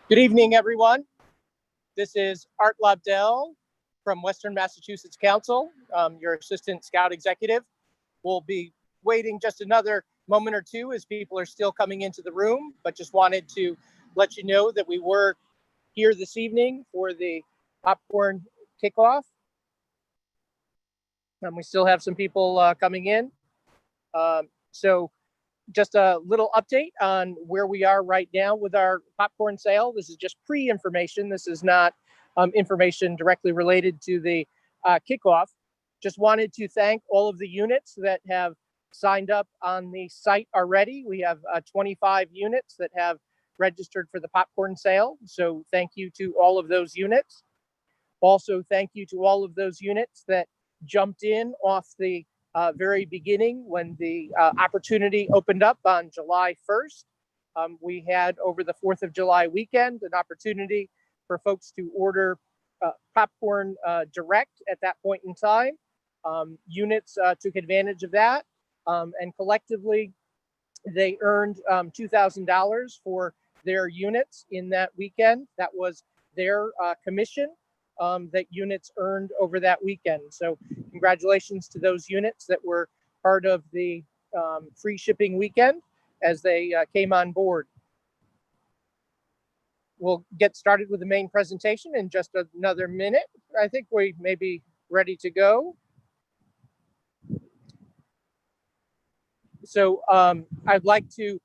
Good evening, everyone. This is Art Lobdell from Western Massachusetts Council, your Assistant Scout Executive. We'll be waiting just another moment or two as people are still coming into the room, but just wanted to let you know that we were here this evening for the popcorn kickoff. We still have some people coming in. So just a little update on where we are right now with our popcorn sale. This is just pre-information. This is not information directly related to the kickoff. Just wanted to thank all of the units that have signed up on the site already. We have 25 units that have registered for the popcorn sale. So thank you to all of those units. Also, thank you to all of those units that jumped in off the very beginning when the opportunity opened up on July 1st. We had over the 4th of July weekend an opportunity for folks to order popcorn direct at that point in time. Units took advantage of that, and collectively they earned $2,000 for their units in that weekend. That was their commission that units earned over that weekend. So congratulations to those units that were part of the free shipping weekend as they came on board. We'll get started with the main presentation in just another minute. I think we may be ready to go. So I'd like to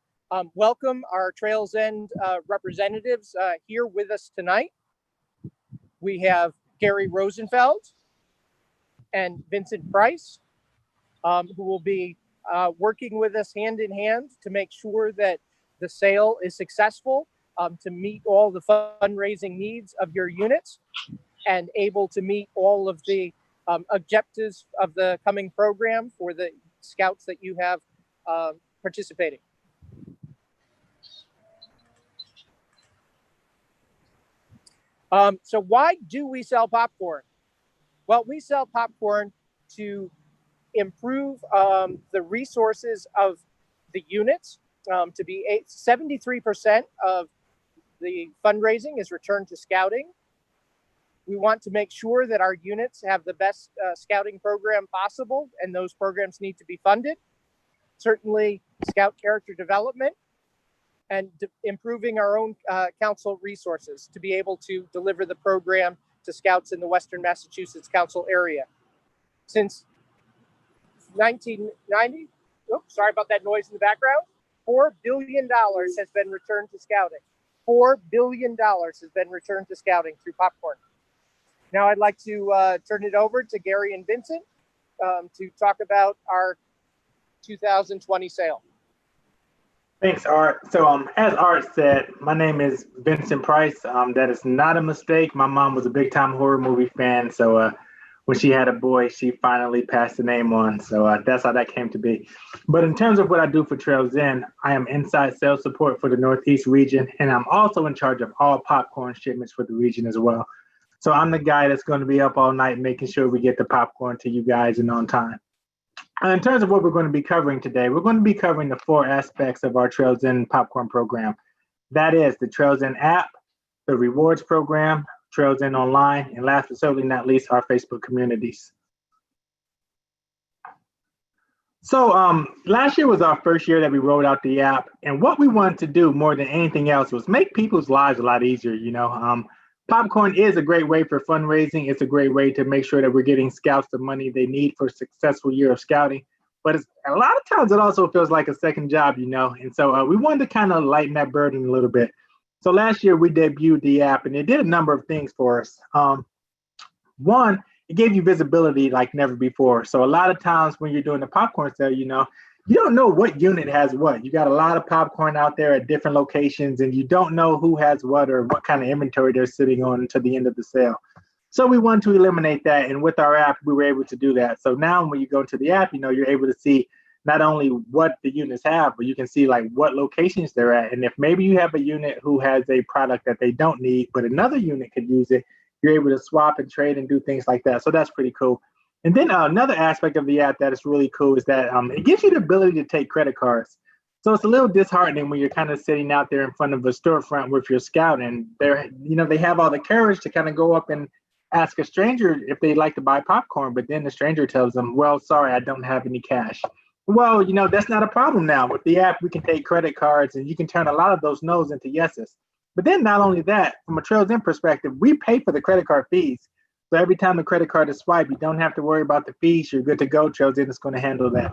welcome our Trails End representatives here with us tonight. We have Gary Rosenfeld and Vincent Price, who will be working with us hand in hand to make sure that the sale is successful, to meet all the fundraising needs of your units and able to meet all of the objectives of the coming program for the scouts that you have participating. So why do we sell popcorn? Well, we sell popcorn to improve the resources of the units. To be 73% of the fundraising is returned to scouting. We want to make sure that our units have the best scouting program possible, and those programs need to be funded. Certainly, scout character development and improving our own council resources to be able to deliver the program to scouts in the Western Massachusetts Council area. Since 1990, oops, sorry about that noise in the background, $4 billion has been returned to scouting. $4 billion has been returned to scouting through popcorn. Now I'd like to turn it over to Gary and Vincent to talk about our 2020 sale. Thanks, Art. So as Art said, my name is Vincent Price. That is not a mistake. My mom was a big time horror movie fan. So when she had a boy, she finally passed the name on. So that's how that came to be. But in terms of what I do for Trails End, I am inside sales support for the Northeast region. And I'm also in charge of all popcorn shipments for the region as well. So I'm the guy that's going to be up all night making sure we get the popcorn to you guys and on time. In terms of what we're going to be covering today, we're going to be covering the 4 aspects of our Trails End popcorn program. That is the Trails End app, the rewards program, Trails End online, and last but certainly not least, our Facebook communities. So last year was our first year that we rolled out the app. And what we wanted to do more than anything else was make people's lives a lot easier. Popcorn is a great way for fundraising. It's a great way to make sure that we're getting scouts the money they need for a successful year of scouting. But a lot of times it also feels like a second job, And so we wanted to kind of lighten that burden a little bit. So last year we debuted the app and it did a number of things for us. One, it gave you visibility like never before. So a lot of times when you're doing the popcorn sale, you don't know what unit has what. You got a lot of popcorn out there at different locations and you don't know who has what or what kind of inventory they're sitting on until the end of the sale. So we wanted to eliminate that. And with our app, we were able to do that. So now when you go into the app, you're able to see not only what the units have, but you can see like what locations they're at. And if maybe you have a unit who has a product that they don't need, but another unit could use it, you're able to swap and trade and do things like that. So that's pretty cool. And then another aspect of the app that is really cool is that it gives you the ability to take credit cards. So it's a little disheartening when you're kind of sitting out there in front of a storefront with your scout, and they have all the courage to kind of go up and ask a stranger if they'd like to buy popcorn, but then the stranger tells them, well, sorry, I don't have any cash. Well, that's not a problem now. With the app, we can take credit cards and you can turn a lot of those no's into yeses. But then not only that, from a Trails In perspective, we pay for the credit card fees. So every time the credit card is swiped, you don't have to worry about the fees. You're good to go. Trails In is going to handle that.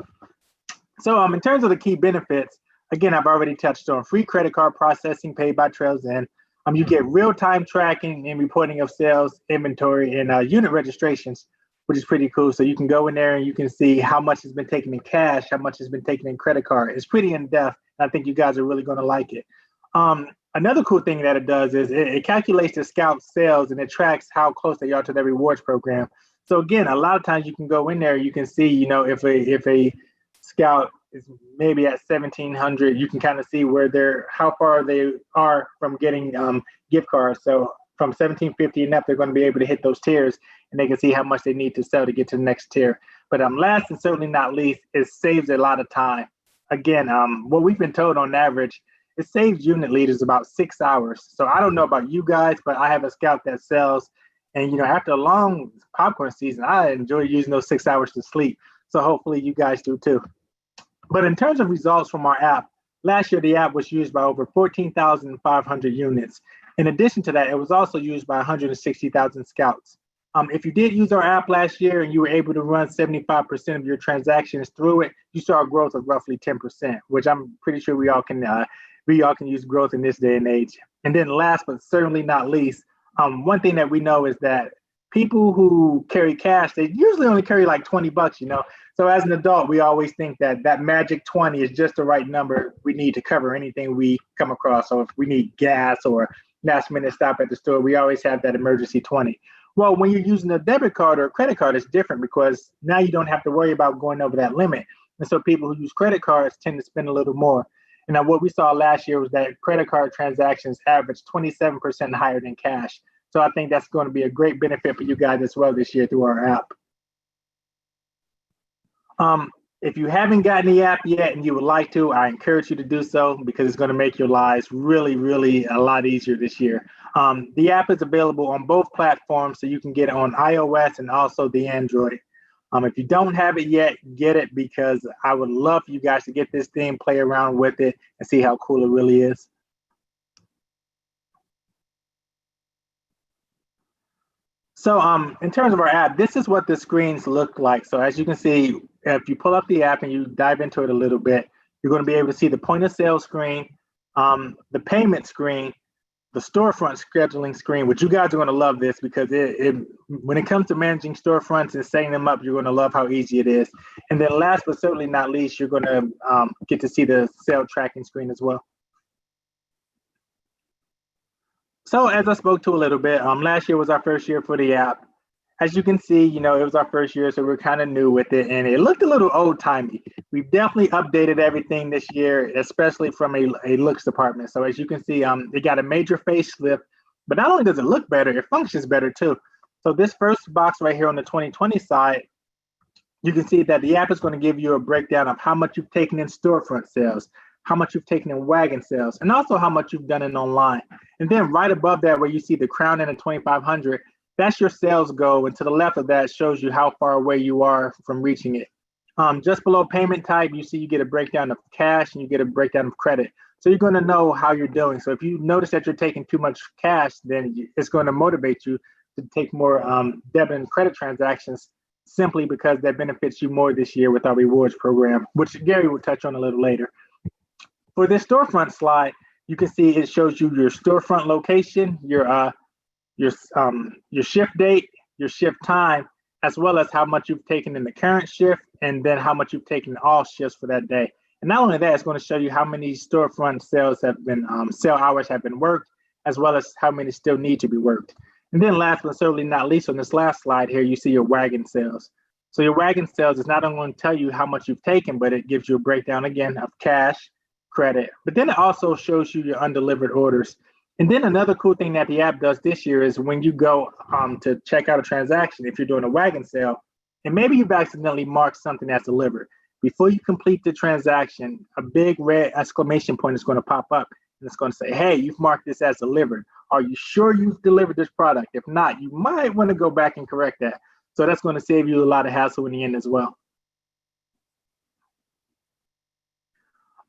So in terms of the key benefits, again, I've already touched on free credit card processing paid by Trails In. You get real-time tracking and reporting of sales, inventory, and unit registrations, which is pretty cool. So you can go in there and you can see how much has been taken in cash, how much has been taken in credit card. It's pretty in-depth. I think you guys are really going to like it. Another cool thing that it does is it calculates the scout sales and it tracks how close they are to their rewards program. So again, a lot of times you can go in there, you can see, if a scout is maybe at 1,700, you can kind of see how far they are from getting gift cards. So from 1,750 and up, they're going to be able to hit those tiers, and they can see how much they need to sell to get to the next tier. But last and certainly not least, it saves a lot of time. Again, what we've been told on average, it saves unit leaders about 6 hours. So I don't know about you guys, but I have a scout that sells, and after a long popcorn season, I enjoy using those 6 hours to sleep. So hopefully you guys do too. But in terms of results from our app, last year the app was used by over 14,500 units. In addition to that, it was also used by 160,000 scouts. If you did use our app last year and you were able to run 75% of your transactions through it, you saw a growth of roughly 10%, which I'm pretty sure we all can use growth in this day and age. And then last but certainly not least, one thing that we know is that people who carry cash, they usually only carry like $20, So as an adult, we always think that magic 20 is just the right number we need to cover anything we come across. So if we need gas or last minute stop at the store, we always have that emergency 20. Well, when you're using a debit card or a credit card, it's different because now you don't have to worry about going over that limit. And so people who use credit cards tend to spend a little more. And what we saw last year was that credit card transactions averaged 27% higher than cash. So I think that's going to be a great benefit for you guys as well this year through our app. If you haven't gotten the app yet and you would like to, I encourage you to do so because it's going to make your lives really, really a lot easier this year. The app is available on both platforms, so you can get it on iOS and also the Android. If you don't have it yet, get it because I would love for you guys to get this thing, play around with it, and see how cool it really is. So in terms of our app, this is what the screens look like. So as you can see, if you pull up the app and you dive into it a little bit, you're going to be able to see the point of sale screen, the payment screen, the storefront scheduling screen, which you guys are going to love this because when it comes to managing storefronts and setting them up, you're going to love how easy it is. And then last but certainly not least, you're going to get to see the sale tracking screen as well. So as I spoke to a little bit, last year was our first year for the app. As you can see, it was our first year, so we're kind of new with it, and it looked a little old-timey. We've definitely updated everything this year, especially from a looks department. So as you can see, it got a major facelift, but not only does it look better, it functions better too. So this first box right here on the 2020 side, you can see that the app is going to give you a breakdown of how much you've taken in storefront sales, how much you've taken in wagon sales, and also how much you've done in online. And then right above that, where you see the crown and the 2,500, that's your sales goal. And to the left of that shows you how far away you are from reaching it. Just below payment type, you see you get a breakdown of cash and you get a breakdown of credit. So you're going to know how you're doing. So if you notice that you're taking too much cash, then it's going to motivate you to take more debit and credit transactions simply because that benefits you more this year with our rewards program, which Gary will touch on a little later. For this storefront slide, you can see it shows you your storefront location, your shift date, your shift time, as well as how much you've taken in the current shift, and then how much you've taken in all shifts for that day. And not only that, it's going to show you how many storefront sales have been, sale hours have been worked, as well as how many still need to be worked. And then last but certainly not least, on this last slide here, you see your wagon sales. So your wagon sales is not only going to tell you how much you've taken, but it gives you a breakdown again of cash, credit, but then it also shows you your undelivered orders. And then another cool thing that the app does this year is when you go to check out a transaction, if you're doing a wagon sale, and maybe you've accidentally marked something that's delivered, before you complete the transaction, a big red exclamation point is going to pop up, and it's going to say, hey, you've marked this as delivered. Are you sure you've delivered this product? If not, you might want to go back and correct that. So that's going to save you a lot of hassle in the end as well.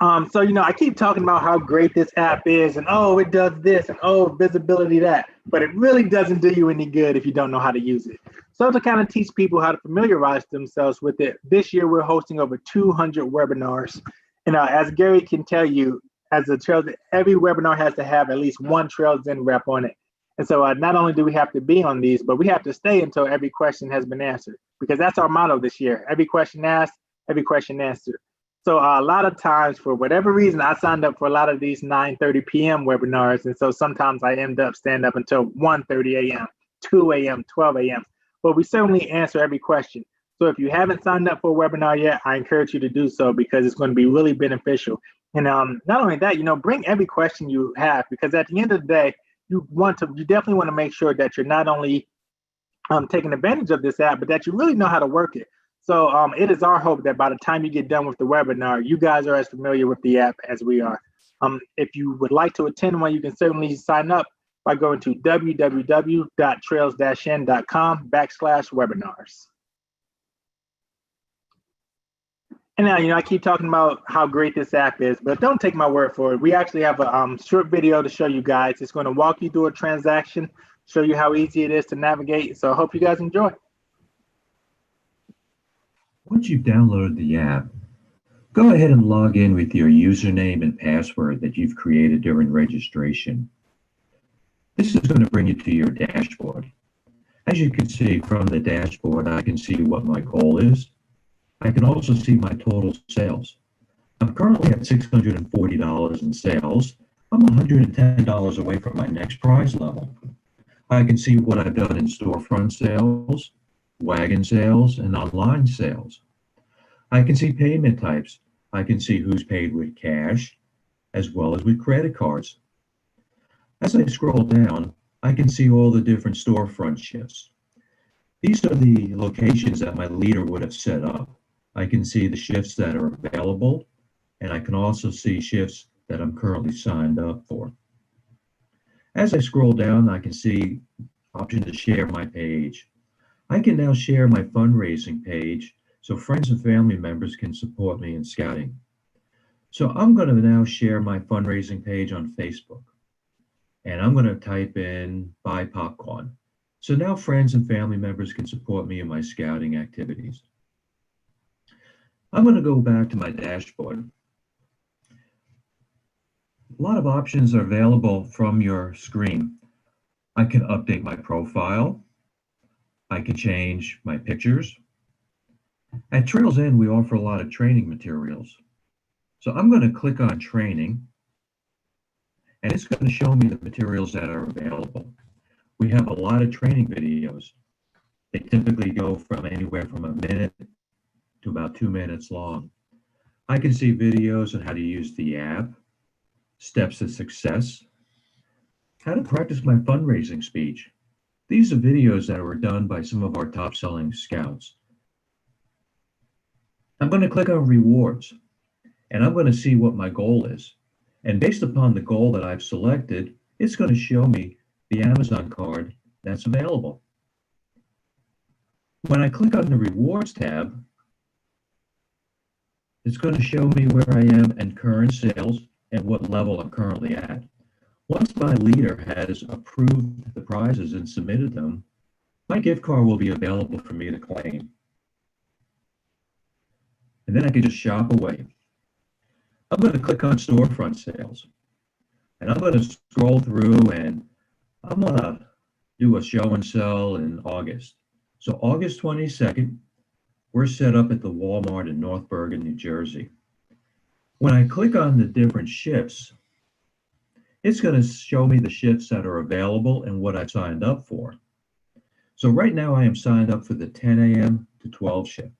So, I keep talking about how great this app is and, oh, it does this and, oh, visibility that, but it really doesn't do you any good if you don't know how to use it. So to kind of teach people how to familiarize themselves with it, this year we're hosting over 200 webinars. And as Gary can tell you, as a Trails, every webinar has to have at least one Trails In rep on it. And so not only do we have to be on these, but we have to stay until every question has been answered, because that's our motto this year. Every question asked, every question answered. So a lot of times, for whatever reason, I signed up for a lot of these 9:30 p.m. webinars. And so sometimes I end up staying up until 1:30 a.m., 2 a.m., 12 a.m. But we certainly answer every question. So if you haven't signed up for a webinar yet, I encourage you to do so, because it's going to be really beneficial. And not only that, bring every question you have, because at the end of the day, you definitely want to make sure that you're not only taking advantage of this app, but that you really know how to work it. So it is our hope that by the time you get done with the webinar, you guys are as familiar with the app as we are. If you would like to attend one, you can certainly sign up by going to www.trails-in.com/webinars. And now, I keep talking about how great this app is, but don't take my word for it. We actually have a short video to show you guys. It's going to walk you through a transaction, show you how easy it is to navigate. So I hope you guys enjoy. Once you've downloaded the app, go ahead and log in with your username and password that you've created during registration. This is going to bring you to your dashboard. As you can see from the dashboard, I can see what my goal is. I can also see my total sales. I'm currently at $640 in sales. I'm $110 away from my next prize level. I can see what I've done in storefront sales, wagon sales, and online sales. I can see payment types. I can see who's paid with cash as well as with credit cards. As I scroll down, I can see all the different storefront shifts. These are the locations that my leader would have set up. I can see the shifts that are available, and I can also see shifts that I'm currently signed up for. As I scroll down, I can see option to share my page. I can now share my fundraising page so friends and family members can support me in scouting. So I'm going to now share my fundraising page on Facebook, and I'm going to type in buy popcorn. So now friends and family members can support me in my scouting activities. I'm going to go back to my dashboard. A lot of options are available from your screen. I can update my profile. I can change my pictures. At Trails In, we offer a lot of training materials. So I'm going to click on training, and it's going to show me the materials that are available. We have a lot of training videos. They typically go from anywhere from a minute to about 2 minutes long. I can see videos on how to use the app, steps to success, how to practice my fundraising speech. These are videos that were done by some of our top-selling scouts. I'm going to click on rewards, and I'm going to see what my goal is. And based upon the goal that I've selected, it's going to show me the Amazon card that's available. When I click on the rewards tab, it's going to show me where I am in current sales and what level I'm currently at. Once my leader has approved the prizes and submitted them, my gift card will be available for me to claim. And then I can just shop away. I'm going to click on storefront sales, and I'm going to scroll through, and I'm going to do a show and sell in August. So August 22nd, we're set up at the Walmart in North Bergen, New Jersey. When I click on the different shifts, it's going to show me the shifts that are available and what I've signed up for. So right now I am signed up for the 10 a.m. to 12 shift.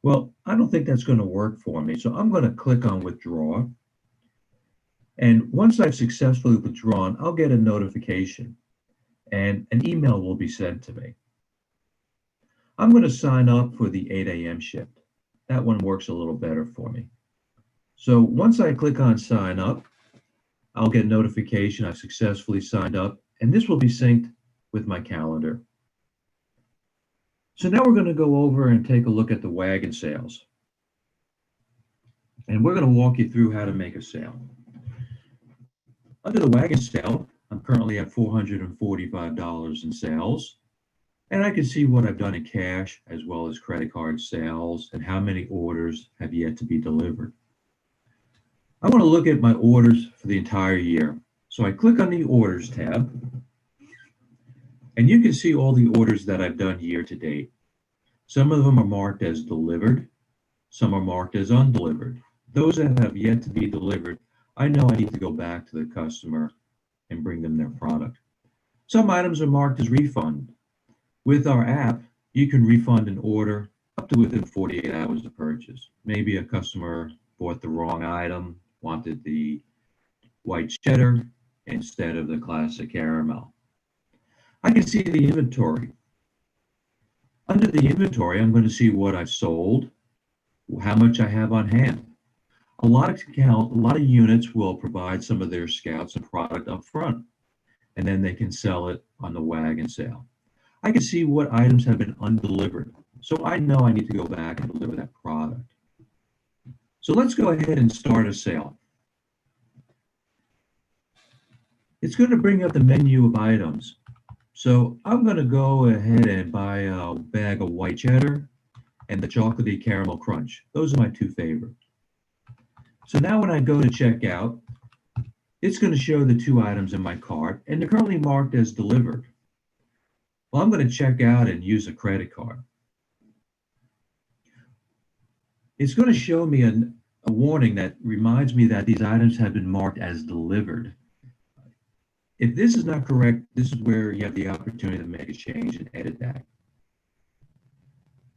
Well, I don't think that's going to work for me. So I'm going to click on withdraw. And once I've successfully withdrawn, I'll get a notification and an email will be sent to me. I'm going to sign up for the 8 a.m. shift. That one works a little better for me. So once I click on sign up, I'll get notification I've successfully signed up, and this will be synced with my calendar. So now we're going to go over and take a look at the wagon sales. And we're going to walk you through how to make a sale. Under the wagon sale, I'm currently at $445 in sales. And I can see what I've done in cash as well as credit card sales and how many orders have yet to be delivered. I want to look at my orders for the entire year. So I click on the orders tab, and you can see all the orders that I've done year to date. Some of them are marked as delivered. Some are marked as undelivered. Those that have yet to be delivered, I know I need to go back to the customer and bring them their product. Some items are marked as refund. With our app, you can refund an order up to within 48 hours of purchase. Maybe a customer bought the wrong item, wanted the white cheddar instead of the classic caramel. I can see the inventory. Under the inventory, I'm going to see what I've sold, how much I have on hand. A lot of units will provide some of their scouts and product up front, and then they can sell it on the wagon sale. I can see what items have been undelivered, so I know I need to go back and deliver that product. So let's go ahead and start a sale. It's going to bring up the menu of items. So I'm going to go ahead and buy a bag of white cheddar and the chocolatey caramel crunch. Those are my two favorites. So now when I go to checkout, it's going to show the two items in my cart, and they're currently marked as delivered. Well, I'm going to check out and use a credit card. It's going to show me a warning that reminds me that these items have been marked as delivered. If this is not correct, this is where you have the opportunity to make a change and edit that.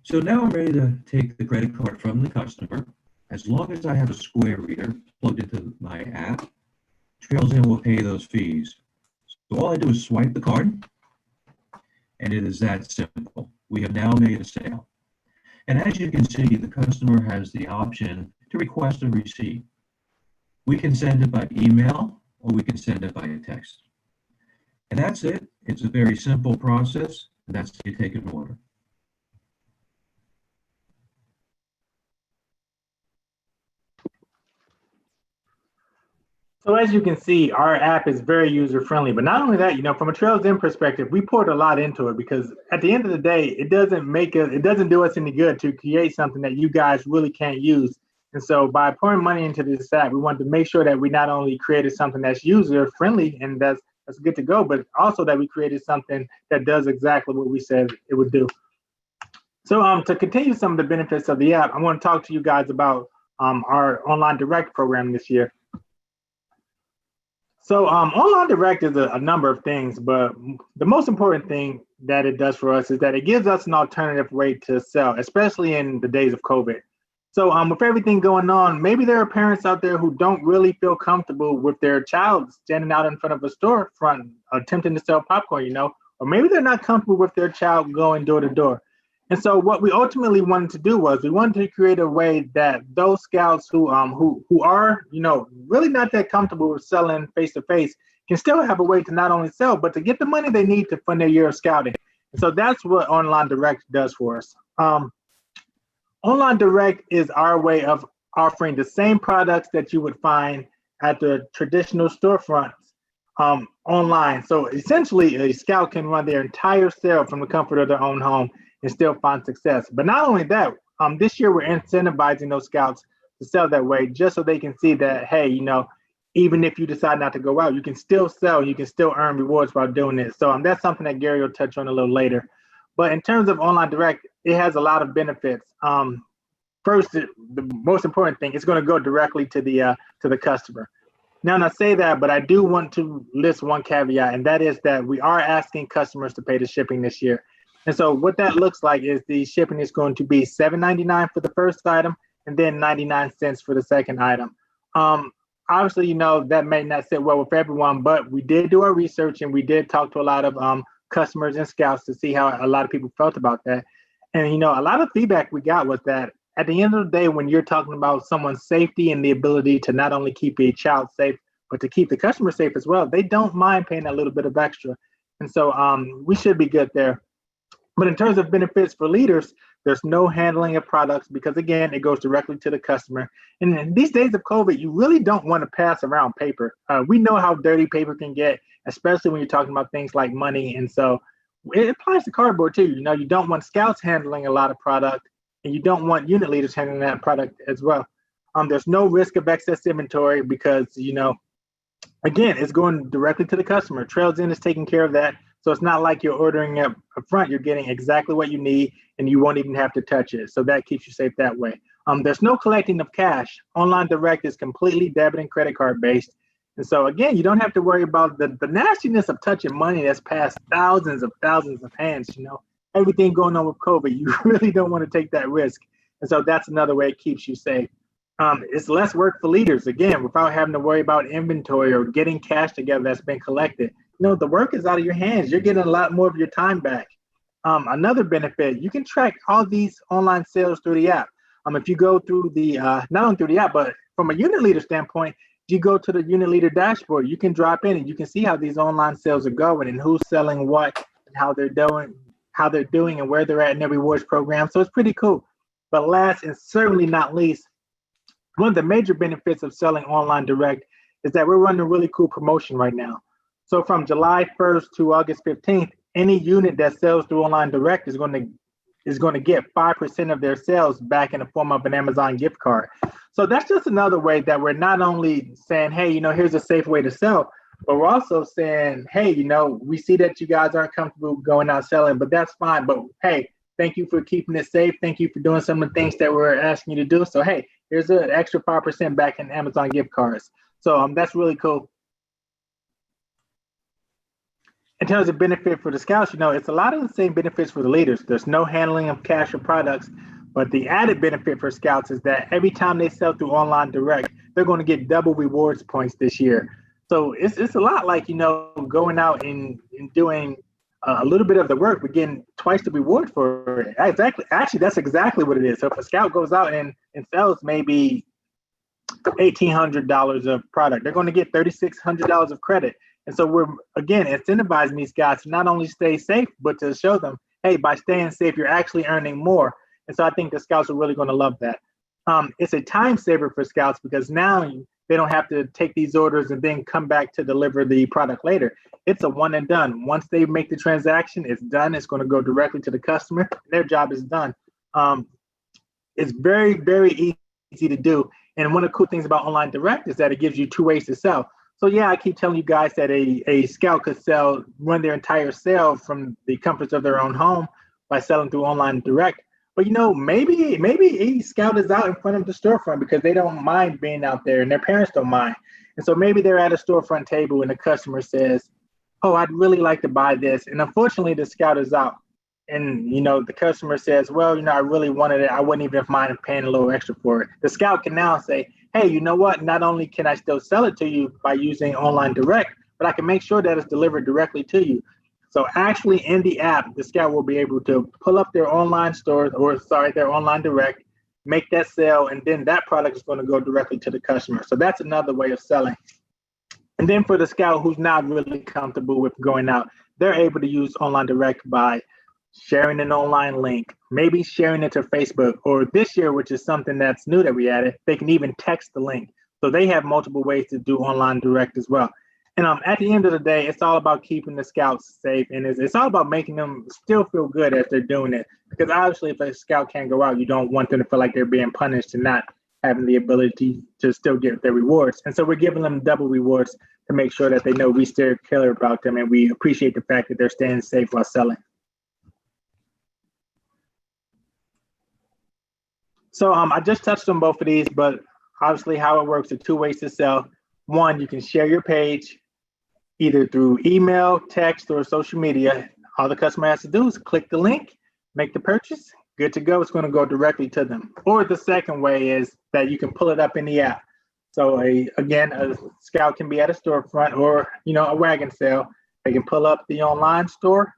So now I'm ready to take the credit card from the customer. As long as I have a Square reader plugged into my app, Trails In will pay those fees. So all I do is swipe the card, and it is that simple. We have now made a sale. And as you can see, the customer has the option to request a receipt. We can send it by email, or we can send it by a text. And that's it. It's a very simple process, and that's how you take an order. So as you can see, our app is very user-friendly, but not only that, from a Trails In perspective, we poured a lot into it because at the end of the day, it doesn't do us any good to create something that you guys really can't use. And so by pouring money into this app, we wanted to make sure that we not only created something that's user-friendly and that's good to go, but also that we created something that does exactly what we said it would do. So to continue some of the benefits of the app, I want to talk to you guys about our Online Direct program this year. So Online Direct is a number of things, but the most important thing that it does for us is that it gives us an alternative way to sell, especially in the days of COVID. So with everything going on, maybe there are parents out there who don't really feel comfortable with their child standing out in front of a storefront attempting to sell popcorn, or maybe they're not comfortable with their child going door to door. And so what we ultimately wanted to do was we wanted to create a way that those scouts who are, really not that comfortable with selling face to face can still have a way to not only sell, but to get the money they need to fund their year of scouting. And so that's what Online Direct does for us. Online Direct is our way of offering the same products that you would find at the traditional storefronts online. So essentially, a scout can run their entire sale from the comfort of their own home and still find success. But not only that, this year we're incentivizing those scouts to sell that way just so they can see that, hey, even if you decide not to go out, you can still sell, you can still earn rewards while doing this. So that's something that Gary will touch on a little later. But in terms of Online Direct, it has a lot of benefits. First, the most important thing, it's going to go directly to the customer. Now, I say that, but I do want to list one caveat, and that is that we are asking customers to pay the shipping this year. And so what that looks like is the shipping is going to be $7.99 for the first item and then 99 cents for the second item. Obviously, that may not sit well with everyone, but we did do our research and we did talk to a lot of customers and scouts to see how a lot of people felt about that. And, a lot of feedback we got was that at the end of the day, when you're talking about someone's safety and the ability to not only keep a child safe, but to keep the customer safe as well, they don't mind paying a little bit of extra. And so we should be good there. But in terms of benefits for leaders, there's no handling of products because, again, it goes directly to the customer. And in these days of COVID, you really don't want to pass around paper. We know how dirty paper can get, especially when you're talking about things like money. And so it applies to cardboard too. You know, you don't want scouts handling a lot of product, and you don't want unit leaders handling that product as well. There's no risk of excess inventory because, you know, again, it's going directly to the customer. Trails In is taking care of that. So it's not like you're ordering up front. You're getting exactly what you need, and you won't even have to touch it. So that keeps you safe that way. There's no collecting of cash. Online Direct is completely debit and credit card based. And so, again, you don't have to worry about the nastiness of touching money that's passed thousands of hands. You know, everything going on with COVID, you really don't want to take that risk. And so that's another way it keeps you safe. It's less work for leaders, again, without having to worry about inventory or getting cash together that's been collected. You know, the work is out of your hands. You're getting a lot more of your time back. Another benefit, you can track all these online sales through the app. If you go through the, not only through the app, but from a unit leader standpoint, you go to the unit leader dashboard, you can drop in and you can see how these online sales are going and who's selling what and how they're doing and where they're at in their rewards program. So it's pretty cool. But last and certainly not least, one of the major benefits of selling online direct is that we're running a really cool promotion right now. So from July 1st to August 15th, any unit that sells through online direct is going to get 5% of their sales back in the form of an Amazon gift card. So that's just another way that we're not only saying, hey, you know, here's a safe way to sell, but we're also saying, hey, you know, we see that you guys aren't comfortable going out selling, but that's fine. But hey, thank you for keeping it safe. Thank you for doing some of the things that we're asking you to do. So hey, here's an extra 5% back in Amazon gift cards. So that's really cool. In terms of benefit for the scouts, you know, it's a lot of the same benefits for the leaders. There's no handling of cash or products, but the added benefit for scouts is that every time they sell through online direct, they're going to get double rewards points this year. So it's a lot like, you know, going out and doing a little bit of the work, but getting twice the reward for it. Exactly. Actually, that's exactly what it is. So if a scout goes out and sells maybe $1,800 of product, they're going to get $3,600 of credit. And so we're, again, incentivizing these guys to not only stay safe, but to show them, hey, by staying safe, you're actually earning more. And so I think the scouts are really going to love that. It's a time saver for scouts because now they don't have to take these orders and then come back to deliver the product later. It's a one and done. Once they make the transaction, it's done. It's going to go directly to the customer. Their job is done. It's very, very easy to do. And one of the cool things about online direct is that it gives you two ways to sell. So yeah, I keep telling you guys that a scout could run their entire sale from the comforts of their own home by selling through online direct. But you know, maybe a scout is out in front of the storefront because they don't mind being out there and their parents don't mind. And so maybe they're at a storefront table and the customer says, oh, I'd really like to buy this. And unfortunately, the scout is out. And, you know, the customer says, well, you know, I really wanted it. I wouldn't even mind paying a little extra for it. The scout can now say, hey, you know what? Not only can I still sell it to you by using online direct, but I can make sure that it's delivered directly to you. So actually in the app, the scout will be able to pull up their online store, their online direct, make that sale, and then that product is going to go directly to the customer. So that's another way of selling. And then for the scout who's not really comfortable with going out, they're able to use online direct by sharing an online link, maybe sharing it to Facebook, or this year, which is something that's new that we added, they can even text the link. So they have multiple ways to do online direct as well. And at the end of the day, it's all about keeping the scouts safe, and it's all about making them still feel good as they're doing it. Because obviously, if a scout can't go out, you don't want them to feel like they're being punished and not having the ability to still get their rewards. And so we're giving them double rewards to make sure that they know we still care about them and we appreciate the fact that they're staying safe while selling. So I just touched on both of these, but obviously how it works are two ways to sell. One, you can share your page either through email, text, or social media. All the customer has to do is click the link, make the purchase, good to go. It's going to go directly to them. Or the second way is that you can pull it up in the app. So again, a scout can be at a storefront or, you know, a wagon sale. They can pull up the online store,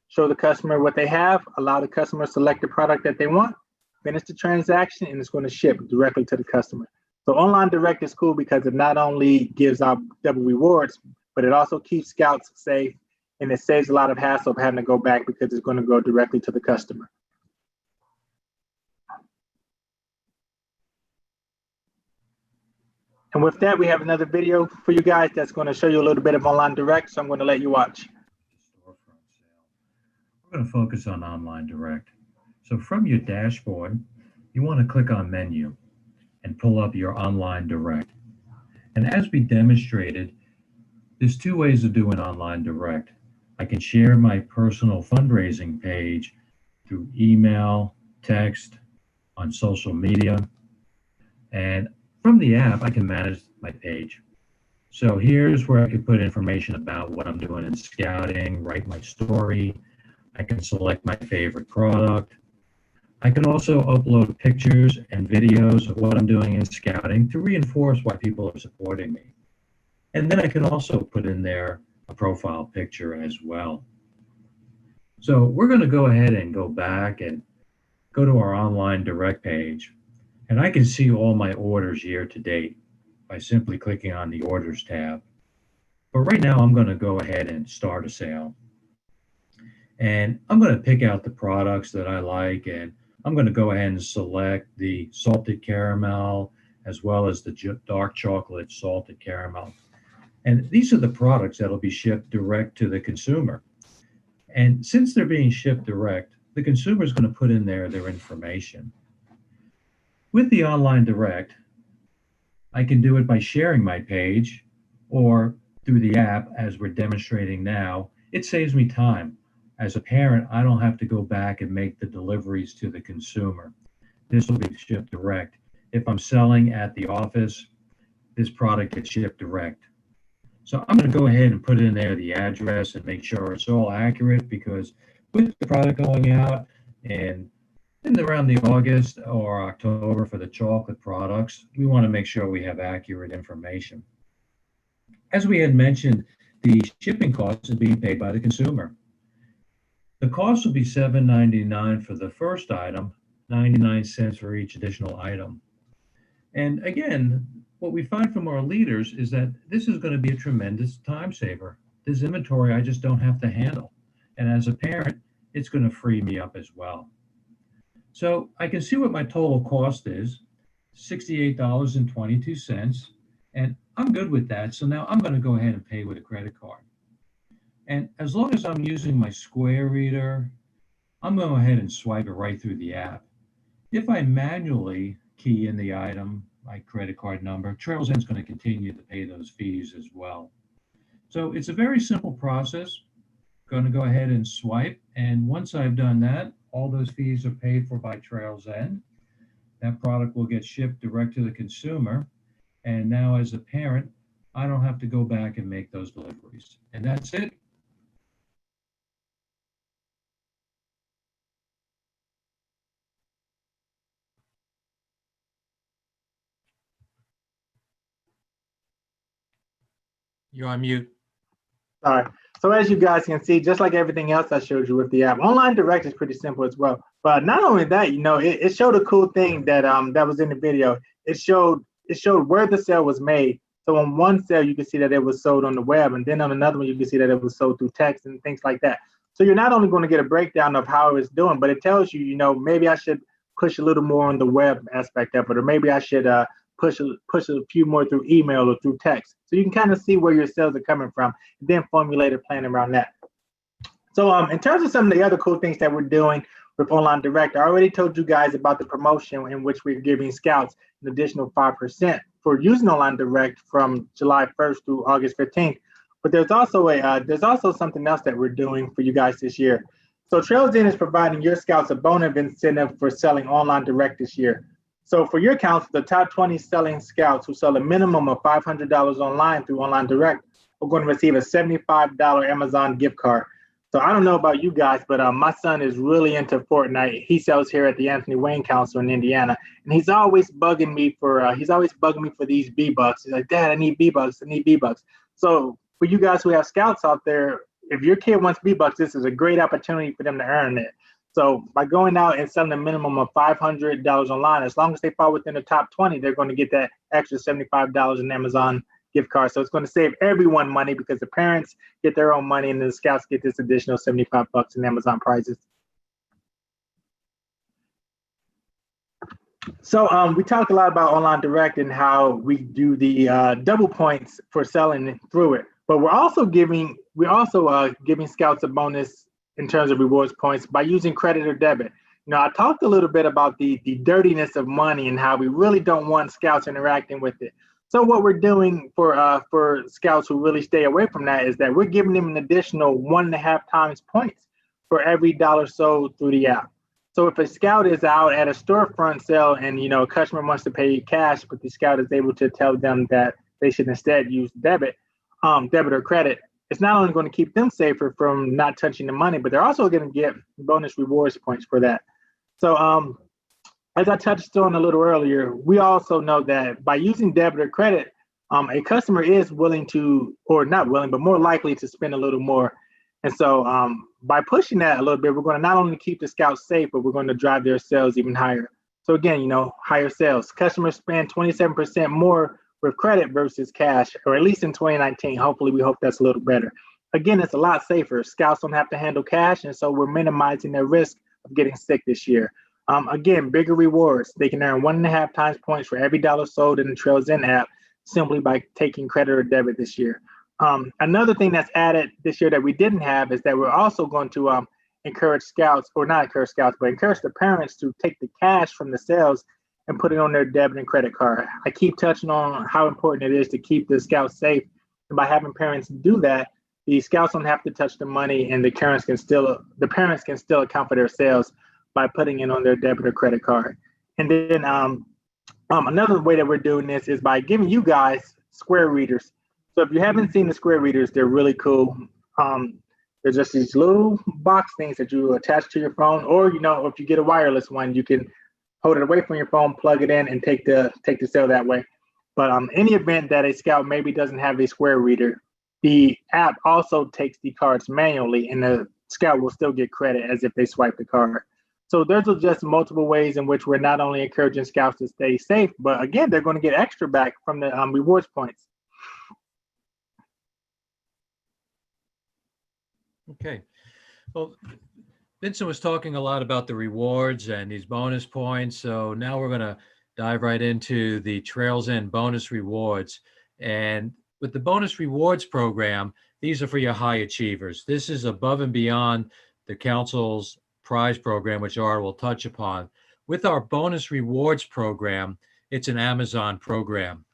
show the customer what they have, allow the customer to select the product that they want, finish the transaction, and it's going to ship directly to the customer. So online direct is cool because it not only gives out double rewards, but it also keeps scouts safe, and it saves a lot of hassle of having to go back because it's going to go directly to the customer. And with that, we have another video for you guys that's going to show you a little bit of online direct. So I'm going to let you watch. We're going to focus on online direct. So from your dashboard, you want to click on menu and pull up your online direct. And as we demonstrated, there's two ways of doing online direct. I can share my personal fundraising page through email, text, on social media, and from the app, I can manage my page. So here's where I can put information about what I'm doing in scouting, write my story. I can select my favorite product. I can also upload pictures and videos of what I'm doing in scouting to reinforce why people are supporting me. And then I can also put in there a profile picture as well. So we're going to go ahead and go back and go to our online direct page. And I can see all my orders year to date by simply clicking on the orders tab. But right now I'm going to go ahead and start a sale. And I'm going to pick out the products that I like, and I'm going to go ahead and select the salted caramel as well as the dark chocolate salted caramel. And these are the products that'll be shipped direct to the consumer. And since they're being shipped direct, the consumer is going to put in there their information. With the online direct, I can do it by sharing my page or through the app as we're demonstrating now. It saves me time. As a parent, I don't have to go back and make the deliveries to the consumer. This will be shipped direct. If I'm selling at the office, this product gets shipped direct. So I'm going to go ahead and put in there the address and make sure it's all accurate, because with the product going out and in around the August or October for the chocolate products, we want to make sure we have accurate information. As we had mentioned, the shipping cost is being paid by the consumer. The cost will be $7.99 for the first item, 99 cents for each additional item. And again, what we find from our leaders is that this is going to be a tremendous time saver. This inventory I just don't have to handle. And as a parent, it's going to free me up as well. So I can see what my total cost is, $68.22, and I'm good with that. So now I'm going to go ahead and pay with a credit card. And as long as I'm using my Square reader, I'm going to go ahead and swipe it right through the app. If I manually key in the item, my credit card number, Trails End's going to continue to pay those fees as well. So it's a very simple process. Going to go ahead and swipe, and once I've done that, all those fees are paid for by Trails End. That product will get shipped direct to the consumer, and now as a parent, I don't have to go back and make those deliveries. And that's it. You're on mute. All right. So as you guys can see, just like everything else I showed you with the app, online direct is pretty simple as well. But not only that, it showed a cool thing that that was in the video. It showed where the sale was made. So on one sale, you can see that it was sold on the web, and then on another one, you can see that it was sold through text and things like that. So you're not only going to get a breakdown of how it's doing, but it tells you, maybe I should push a little more on the web aspect of it, or maybe I should push a few more through email or through text. So you can kind of see where your sales are coming from, and then formulate a plan around that. So in terms of some of the other cool things that we're doing with Online Direct, I already told you guys about the promotion in which we're giving scouts an additional 5% for using Online Direct from July 1st through August 15th. But there's also something else that we're doing for you guys this year. So Trails End is providing your scouts a bonus incentive for selling Online Direct this year. So for your accounts, the top 20 selling scouts who sell a minimum of $500 online through Online Direct are going to receive a $75 Amazon gift card. So I don't know about you guys, but my son is really into Fortnite. He sells here at the Anthony Wayne Council in Indiana, and he's always bugging me for these V-Bucks. He's like, Dad, I need V-Bucks. I need V-Bucks. So for you guys who have scouts out there, if your kid wants V-Bucks, this is a great opportunity for them to earn it. So by going out and selling a minimum of $500 online, as long as they fall within the top 20, they're going to get that extra $75 in Amazon gift card. So it's going to save everyone money because the parents get their own money and the scouts get this additional 75 bucks in Amazon prizes. So we talked a lot about online direct and how we do the double points for selling through it, but we're also giving scouts a bonus in terms of rewards points by using credit or debit. You know, I talked a little bit about the dirtiness of money and how we really don't want scouts interacting with it. So what we're doing for scouts who really stay away from that is that we're giving them an additional 1.5 times points for every dollar sold through the app. So if a scout is out at a storefront sale and, you know, a customer wants to pay cash, but the scout is able to tell them that they should instead use debit or credit, it's not only going to keep them safer from not touching the money, but they're also going to get bonus rewards points for that. So as I touched on a little earlier, we also know that by using debit or credit, a customer is willing to, or not willing, but more likely to spend a little more. And so by pushing that a little bit, we're going to not only keep the scouts safe, but we're going to drive their sales even higher. So again, you know, higher sales. Customers spend 27% more with credit versus cash, or at least in 2019. Hopefully, we hope that's a little better. Again, it's a lot safer. Scouts don't have to handle cash, and so we're minimizing their risk of getting sick this year. Again, bigger rewards. They can earn 1.5 times points for every dollar sold in the Trails In app simply by taking credit or debit this year. Another thing that's added this year that we didn't have is that we're also going to encourage scouts, or not encourage scouts, but encourage the parents to take the cash from the sales and put it on their debit and credit card. I keep touching on how important it is to keep the scouts safe. And by having parents do that, the scouts don't have to touch the money, and the parents can still account for their sales by putting it on their debit or credit card. And then another way that we're doing this is by giving you guys square readers. So if you haven't seen the square readers, they're really cool. They're just these little box things that you attach to your phone, or, you know, if you get a wireless one, you can hold it away from your phone, plug it in, and take the sale that way. But any event that a scout maybe doesn't have a square reader, the app also takes the cards manually, and the scout will still get credit as if they swipe the card. So those are just multiple ways in which we're not only encouraging scouts to stay safe, but again, they're going to get extra back from the rewards points. Okay. Well, Vincent was talking a lot about the rewards and these bonus points. So now we're going to dive right into the Trails In bonus rewards. And with the bonus rewards program, these are for your high achievers. This is above and beyond the council's prize program, which Art will touch upon. With our bonus rewards program, it's an Amazon program.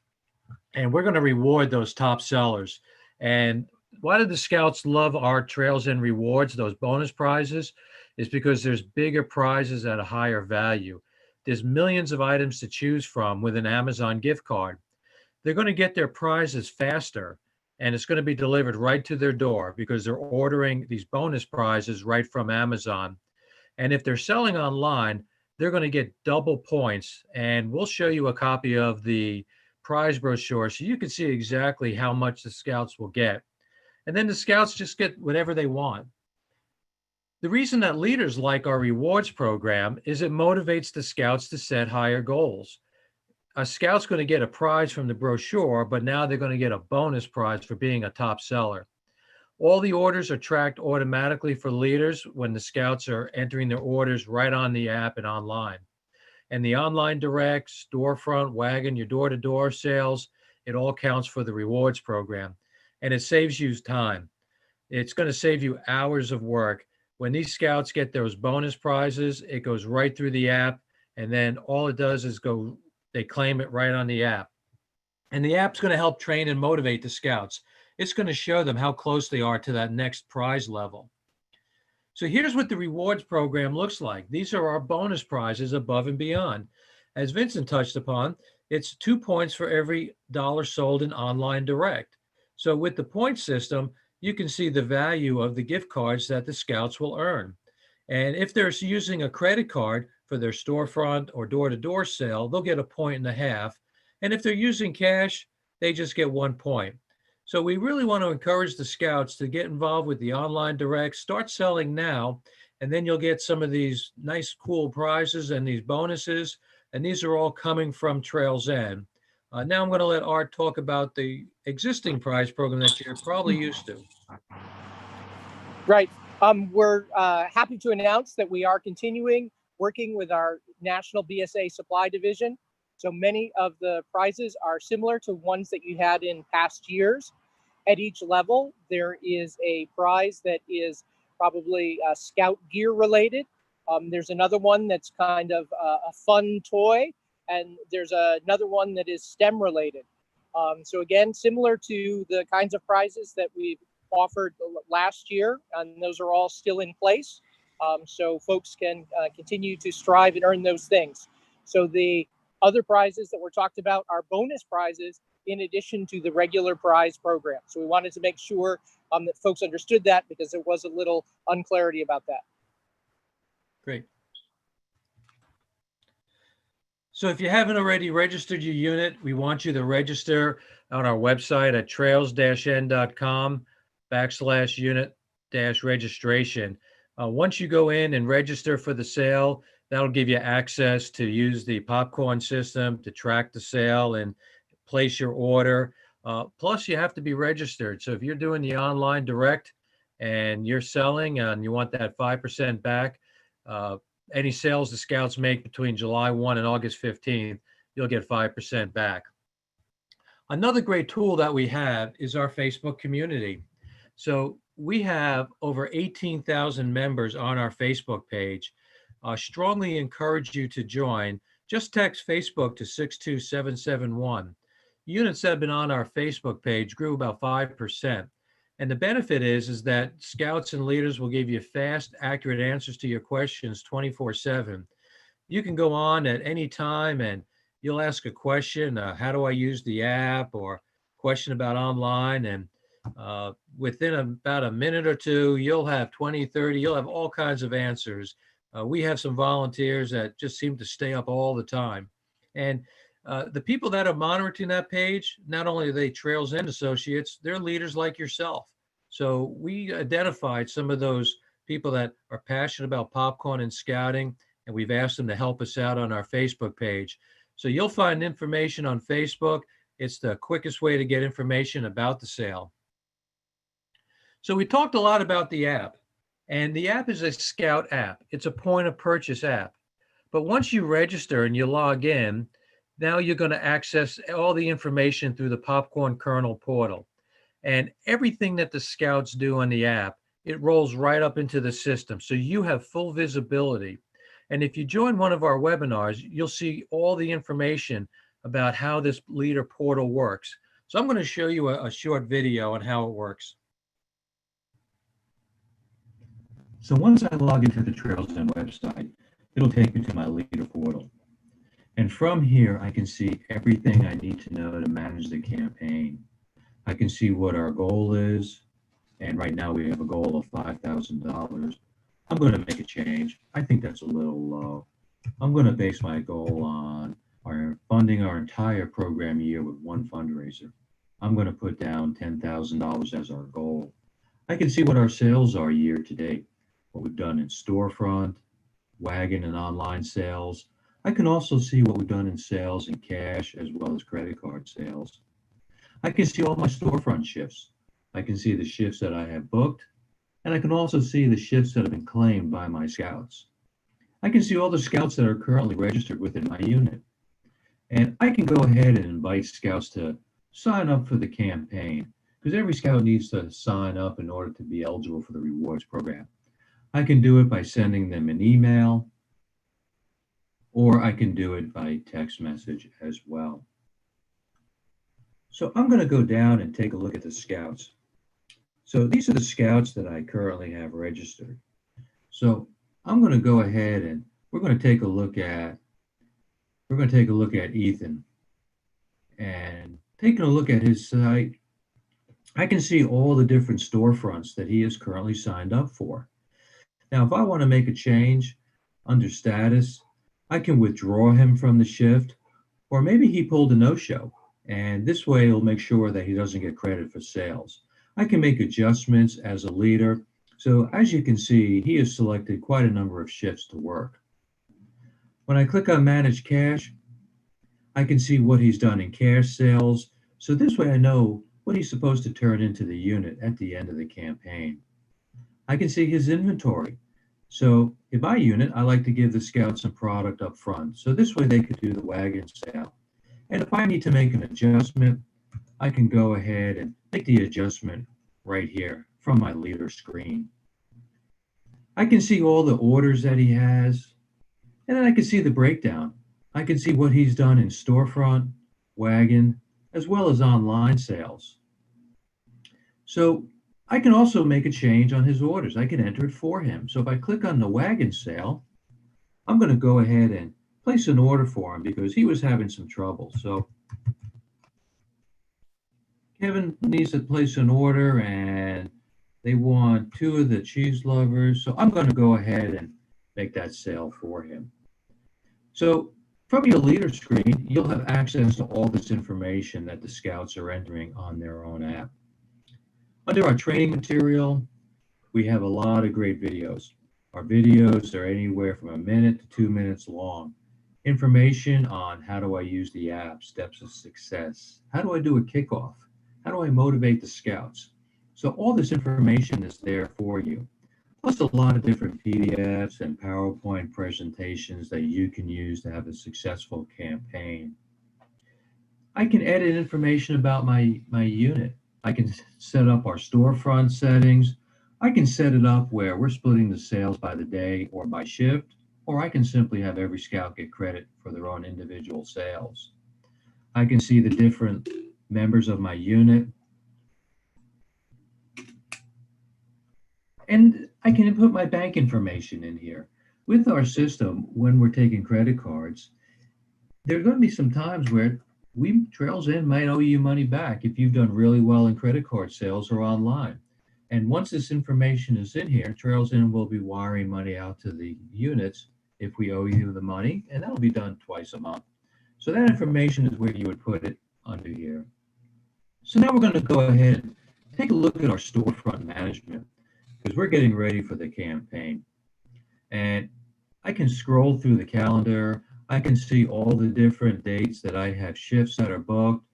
And we're going to reward those top sellers. And why do the scouts love our Trails In rewards, those bonus prizes? Is because there's bigger prizes at a higher value. There's millions of items to choose from with an Amazon gift card. They're going to get their prizes faster, and it's going to be delivered right to their door because they're ordering these bonus prizes right from Amazon. And if they're selling online, they're going to get double points. And we'll show you a copy of the prize brochure so you can see exactly how much the scouts will get. And then the scouts just get whatever they want. The reason that leaders like our rewards program is it motivates the scouts to set higher goals. A scout's going to get a prize from the brochure, but now they're going to get a bonus prize for being a top seller. All the orders are tracked automatically for leaders when the scouts are entering their orders right on the app and online. And the online direct, storefront, wagon, your door-to-door sales, it all counts for the rewards program. And it saves you time. It's going to save you hours of work. When these scouts get those bonus prizes, it goes right through the app. And then all it does is they claim it right on the app. And the app's going to help train and motivate the scouts. It's going to show them how close they are to that next prize level. So here's what the rewards program looks like. These are our bonus prizes above and beyond. As Vincent touched upon, it's 2 points for every dollar sold in online direct. So with the point system, you can see the value of the gift cards that the scouts will earn. And if they're using a credit card for their storefront or door-to-door sale, they'll get 1.5 points. And if they're using cash, they just get 1 point. So we really want to encourage the scouts to get involved with the online direct, start selling now, And then you'll get some of these nice, cool prizes and these bonuses. And these are all coming from Trails End. Now I'm going to let Art talk about the existing prize program that you're probably used to. Right. We're happy to announce that we are continuing working with our National BSA Supply Division. So many of the prizes are similar to ones that you had in past years. At each level, there is a prize that is probably Scout gear related. There's another one that's kind of a fun toy, and there's another one that is STEM related. So again, similar to the kinds of prizes that we've offered last year, and those are all still in place. So folks can continue to strive and earn those things. So the other prizes that were talked about are bonus prizes in addition to the regular prize program. So we wanted to make sure that folks understood that, because there was a little unclarity about that. Great. So if you haven't already registered your unit, we want you to register on our website at trails-n.com/unit-registration. Once you go in and register for the sale, that'll give you access to use the popcorn system to track the sale and place your order. Plus, you have to be registered. So if you're doing the online direct and you're selling and you want that 5% back, any sales the scouts make between July 1 and August 15th, you'll get 5% back. Another great tool that we have is our Facebook community. So we have over 18,000 members on our Facebook page. Strongly encourage you to join. Just text Facebook to 62771. Units that have been on our Facebook page grew about 5%. And the benefit is that scouts and leaders will give you fast, accurate answers to your questions 24/7. You can go on at any time and you'll ask a question, how do I use the app, or question about online, and within about a minute or two, you'll have 20, 30, you'll have all kinds of answers. We have some volunteers that just seem to stay up all the time. And the people that are monitoring that page, not only are they Trails End associates, they're leaders like yourself. So we identified some of those people that are passionate about popcorn and scouting, and we've asked them to help us out on our Facebook page. So you'll find information on Facebook. It's the quickest way to get information about the sale. So we talked a lot about the app, and the app is a Scout app. It's a point of purchase app. But once you register and you log in, now you're going to access all the information through the Popcorn Kernel portal. And everything that the scouts do on the app, it rolls right up into the system. So you have full visibility. And if you join one of our webinars, you'll see all the information about how this leader portal works. So I'm going to show you a short video on how it works. So once I log into the Trails End website, it'll take me to my leader portal. And from here, I can see everything I need to know to manage the campaign. I can see what our goal is. And right now we have a goal of $5,000. I'm going to make a change. I think that's a little low. I'm going to base my goal on funding our entire program year with one fundraiser. I'm going to put down $10,000 as our goal. I can see what our sales are year to date, what we've done in storefront, wagon and online sales. I can also see what we've done in sales in cash as well as credit card sales. I can see all my storefront shifts. I can see the shifts that I have booked, and I can also see the shifts that have been claimed by my scouts. I can see all the scouts that are currently registered within my unit. And I can go ahead and invite scouts to sign up for the campaign, because every scout needs to sign up in order to be eligible for the rewards program. I can do it by sending them an email, or I can do it by text message as well. So I'm going to go down and take a look at the scouts. So these are the scouts that I currently have registered. So I'm going to go ahead and we're going to take a look at Ethan. And taking a look at his site, I can see all the different storefronts that he is currently signed up for. Now, if I want to make a change under status, I can withdraw him from the shift, or maybe he pulled a no-show, and this way it'll make sure that he doesn't get credit for sales. I can make adjustments as a leader So as you can see, he has selected quite a number of shifts to work. When I click on Manage Cash, I can see what he's done in cash sales. So this way I know what he's supposed to turn into the unit at the end of the campaign. I can see his inventory. So in my unit, I like to give the scouts some product up front. So this way they could do the wagon sale. And if I need to make an adjustment, I can go ahead and make the adjustment right here from my leader screen. I can see all the orders that he has, and then I can see the breakdown. I can see what he's done in storefront, wagon, as well as online sales. So I can also make a change on his orders. I can enter it for him. So if I click on the wagon sale, I'm going to go ahead and place an order for him because he was having some trouble. So Kevin needs to place an order and they want 2 of the cheese lovers. So I'm going to go ahead and make that sale for him. So from your leader screen, you'll have access to all this information that the scouts are entering on their own app. Under our training material, we have a lot of great videos. Our videos are anywhere from 1 minute to 2 minutes long. Information on how do I use the app, steps of success, how do I do a kickoff, how do I motivate the scouts. So all this information is there for you. Plus a lot of different PDFs and PowerPoint presentations that you can use to have a successful campaign. I can edit information about my unit. I can set up our storefront settings. I can set it up where we're splitting the sales by the day or by shift, or I can simply have every scout get credit for their own individual sales. I can see the different members of my unit. And I can input my bank information in here. With our system, when we're taking credit cards, there are going to be some times where Trails In might owe you money back if you've done really well in credit card sales or online. And once this information is in here, Trails In will be wiring money out to the units if we owe you the money, and that'll be done twice a month. So that information is where you would put it under here. So now we're going to go ahead and take a look at our storefront management because we're getting ready for the campaign. And I can scroll through the calendar. I can see all the different dates that I have shifts that are booked.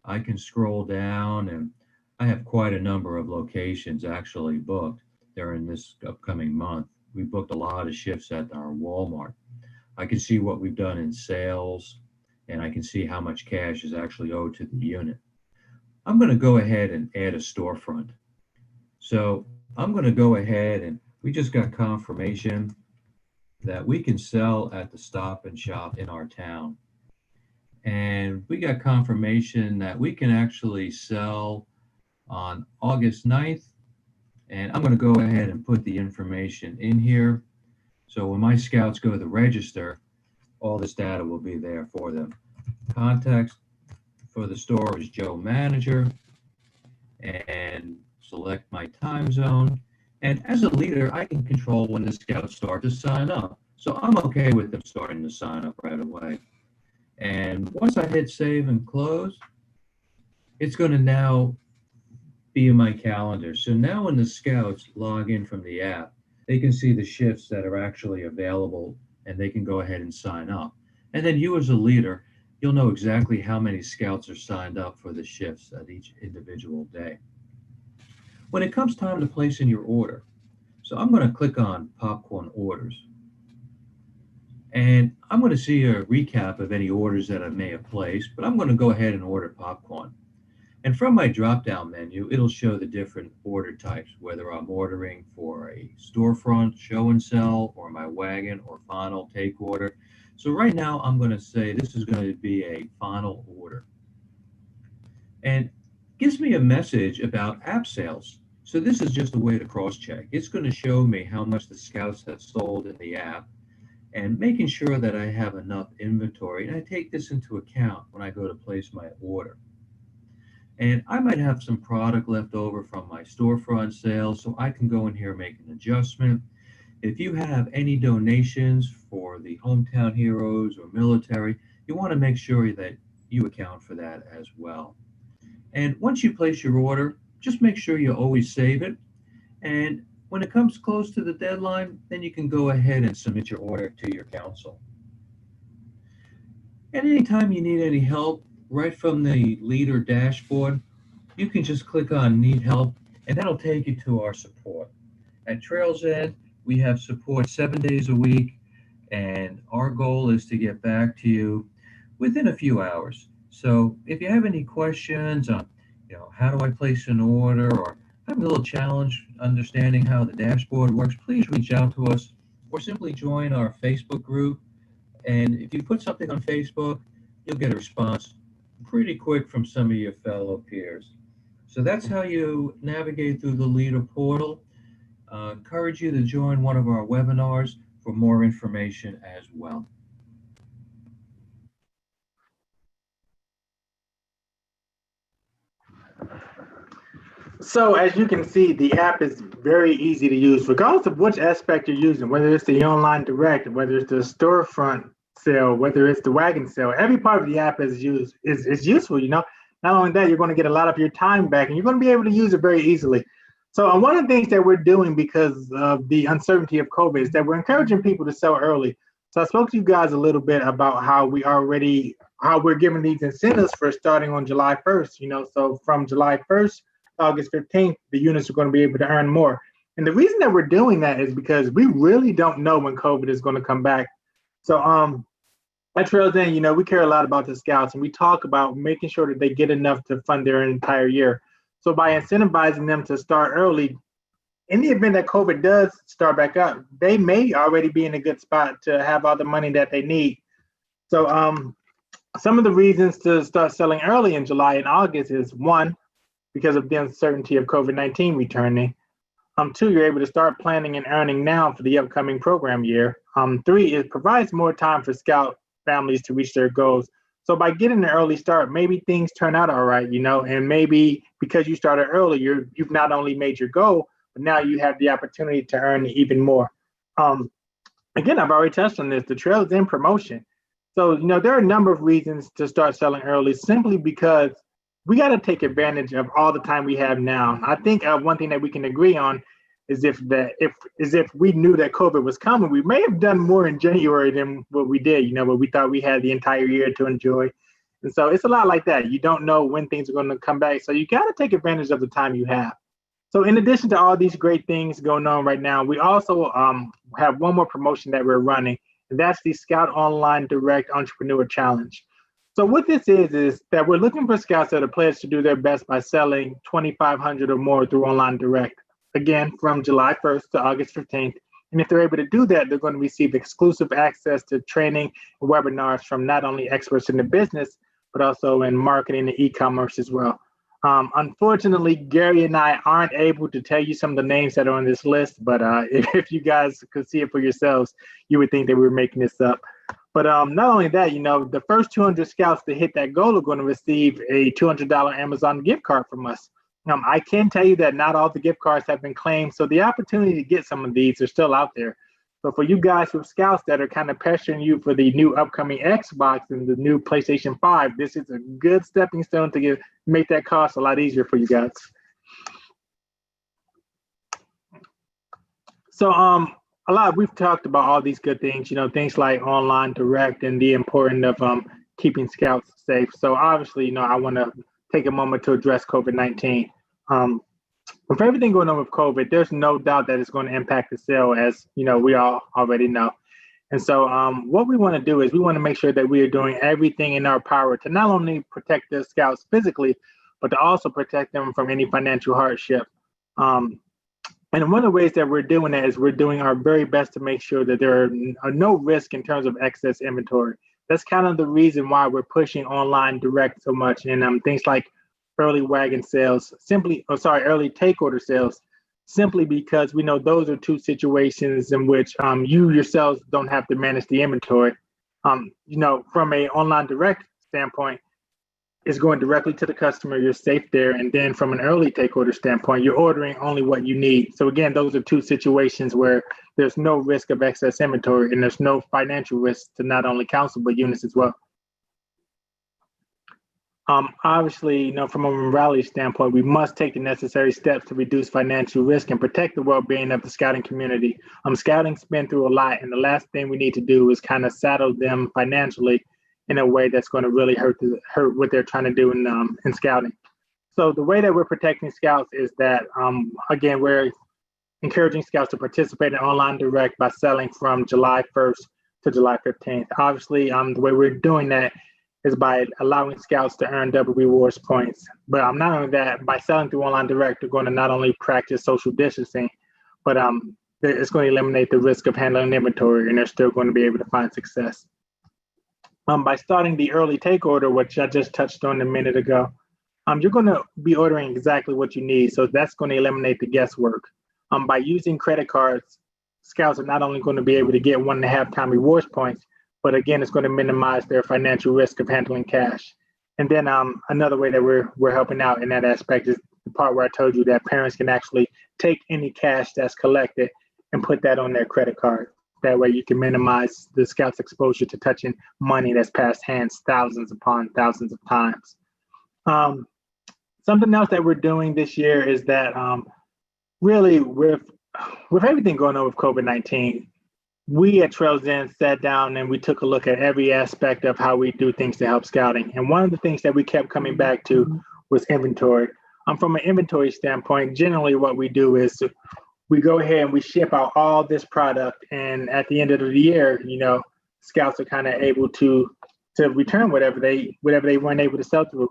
I can scroll down and I have quite a number of locations actually booked during this upcoming month. We booked a lot of shifts at our Walmart. I can see what we've done in sales and I can see how much cash is actually owed to the unit. I'm going to go ahead and add a storefront. So I'm going to go ahead and we just got confirmation that we can sell at the Stop and Shop in our town. And we got confirmation that we can actually sell on August 9th. And I'm going to go ahead and put the information in here. So when my scouts go to register, all this data will be there for them. Contact for the store is Joe Manager and select my time zone. And as a leader, I can control when the scouts start to sign up. So I'm okay with them starting to sign up right away. And once I hit save and close, it's going to now be in my calendar. So now when the scouts log in from the app, they can see the shifts that are actually available and they can go ahead and sign up. And then you as a leader, you'll know exactly how many scouts are signed up for the shifts at each individual day. When it comes time to place in your order, so I'm going to click on popcorn orders. And I'm going to see a recap of any orders that I may have placed, but I'm going to go ahead and order popcorn. And from my drop-down menu, it'll show the different order types, whether I'm ordering for a storefront, show and sell, or my wagon or final take order. So right now, I'm going to say this is going to be a final order. And gives me a message about app sales. So this is just a way to cross-check. It's going to show me how much the scouts have sold in the app and making sure that I have enough inventory. And I take this into account when I go to place my order. And I might have some product left over from my storefront sales, so I can go in here and make an adjustment. If you have any donations for the hometown heroes or military, you want to make sure that you account for that as well. And once you place your order, just make sure you always save it. And When it comes close to the deadline, then you can go ahead and submit your order to your council. And anytime you need any help, right from the leader dashboard, you can just click on Need Help, and that'll take you to our support. At Trails End, we have support 7 days a week, and our goal is to get back to you within a few hours. So if you have any questions on, how do I place an order, or having a little challenge understanding how the dashboard works, please reach out to us or simply join our Facebook group. And if you put something on Facebook, you'll get a response pretty quick from some of your fellow peers. So that's how you navigate through the Leader portal. Encourage you to join one of our webinars for more information as well. So as you can see, the app is very easy to use, regardless of which aspect you're using, whether it's the online direct, whether it's the storefront sale, whether it's the wagon sale. Every part of the app is useful. Not only that, you're going to get a lot of your time back, and you're going to be able to use it very easily. So one of the things that we're doing because of the uncertainty of COVID is that we're encouraging people to sell early. So I spoke to you guys a little bit about how we're giving these incentives for starting on July 1st. So from July 1st, August 15th, the units are going to be able to earn more. And the reason that we're doing that is because we really don't know when COVID is going to come back. So at Trails End, we care a lot about the scouts, and we talk about making sure that they get enough to fund their entire year. So by incentivizing them to start early, in the event that COVID does start back up, they may already be in a good spot to have all the money that they need. So some of the reasons to start selling early in July and August is, one, because of the uncertainty of COVID-19 returning. Two, you're able to start planning and earning now for the upcoming program year. Three, it provides more time for scout families to reach their goals. So by getting an early start, maybe things turn out all right, and maybe because you started early, you've not only made your goal, but now you have the opportunity to earn even more. Again, I've already touched on this, the Trails End promotion. So, there are a number of reasons to start selling early, simply because we got to take advantage of all the time we have now. I think one thing that we can agree on is if we knew that COVID was coming, we may have done more in January than what we did, what we thought we had the entire year to enjoy. And so it's a lot like that. You don't know when things are going to come back. So you got to take advantage of the time you have. So in addition to all these great things going on right now, we also have one more promotion that we're running, and that's the Scout Online Direct Entrepreneur Challenge. So what this is that we're looking for scouts that are pledged to do their best by selling 2,500 or more through Online Direct, again, from July 1st to August 15th. And if they're able to do that, they're going to receive exclusive access to training and webinars from not only experts in the business, but also in marketing and e-commerce as well. Unfortunately, Gary and I aren't able to tell you some of the names that are on this list, but if you guys could see it for yourselves, you would think that we were making this up. But not only that, the first 200 scouts to hit that goal are going to receive a $200 Amazon gift card from us. I can tell you that not all the gift cards have been claimed, so the opportunity to get some of these are still out there. So for you guys with scouts that are kind of pressuring you for the new upcoming Xbox and the new PlayStation 5, this is a good stepping stone to make that cost a lot easier for you guys. So we've talked about all these good things, things like online direct and the importance of keeping scouts safe. So obviously, I want to take a moment to address COVID-19. With everything going on with COVID, there's no doubt that it's going to impact the sale, as we all already know. And so what we want to do is we want to make sure that we are doing everything in our power to not only protect the scouts physically, but to also protect them from any financial hardship. And one of the ways that we're doing that is we're doing our very best to make sure that there are no risk in terms of excess inventory. That's kind of the reason why we're pushing online direct so much, and things like early wagon sales, early take order sales, simply because we know those are two situations in which you yourselves don't have to manage the inventory. From a online direct standpoint, it's going directly to the customer, you're safe there. And then from an early take order standpoint, you're ordering only what you need. So again, those are two situations where there's no risk of excess inventory and there's no financial risk to not only council, but units as well. Obviously, from a morality standpoint, we must take the necessary steps to reduce financial risk and protect the well-being of the scouting community. Scouting's been through a lot, and the last thing we need to do is kind of saddle them financially in a way that's going to really hurt what they're trying to do in scouting. So the way that we're protecting scouts is that, again, we're encouraging scouts to participate in online direct by selling from July 1st to July 15th. Obviously, the way we're doing that is by allowing scouts to earn double rewards points. But not only that, by selling through online direct, they're going to not only practice social distancing, but it's going to eliminate the risk of handling inventory, and they're still going to be able to find success. By starting the early take order, which I just touched on a minute ago, you're going to be ordering exactly what you need. So that's going to eliminate the guesswork. By using credit cards, scouts are not only going to be able to get 1.5 times rewards points, but again, it's going to minimize their financial risk of handling cash. And then another way that we're helping out in that aspect is the part where I told you that parents can actually take any cash that's collected and put that on their credit card. That way you can minimize the scouts' exposure to touching money that's passed hands thousands upon thousands of times. Something else that we're doing this year is that really with everything going on with COVID-19, we at Trails End sat down and we took a look at every aspect of how we do things to help scouting. And one of the things that we kept coming back to was inventory. From an inventory standpoint, generally what we do is we go ahead and we ship out all this product. And at the end of the year, scouts are kind of able to return whatever they weren't able to sell through.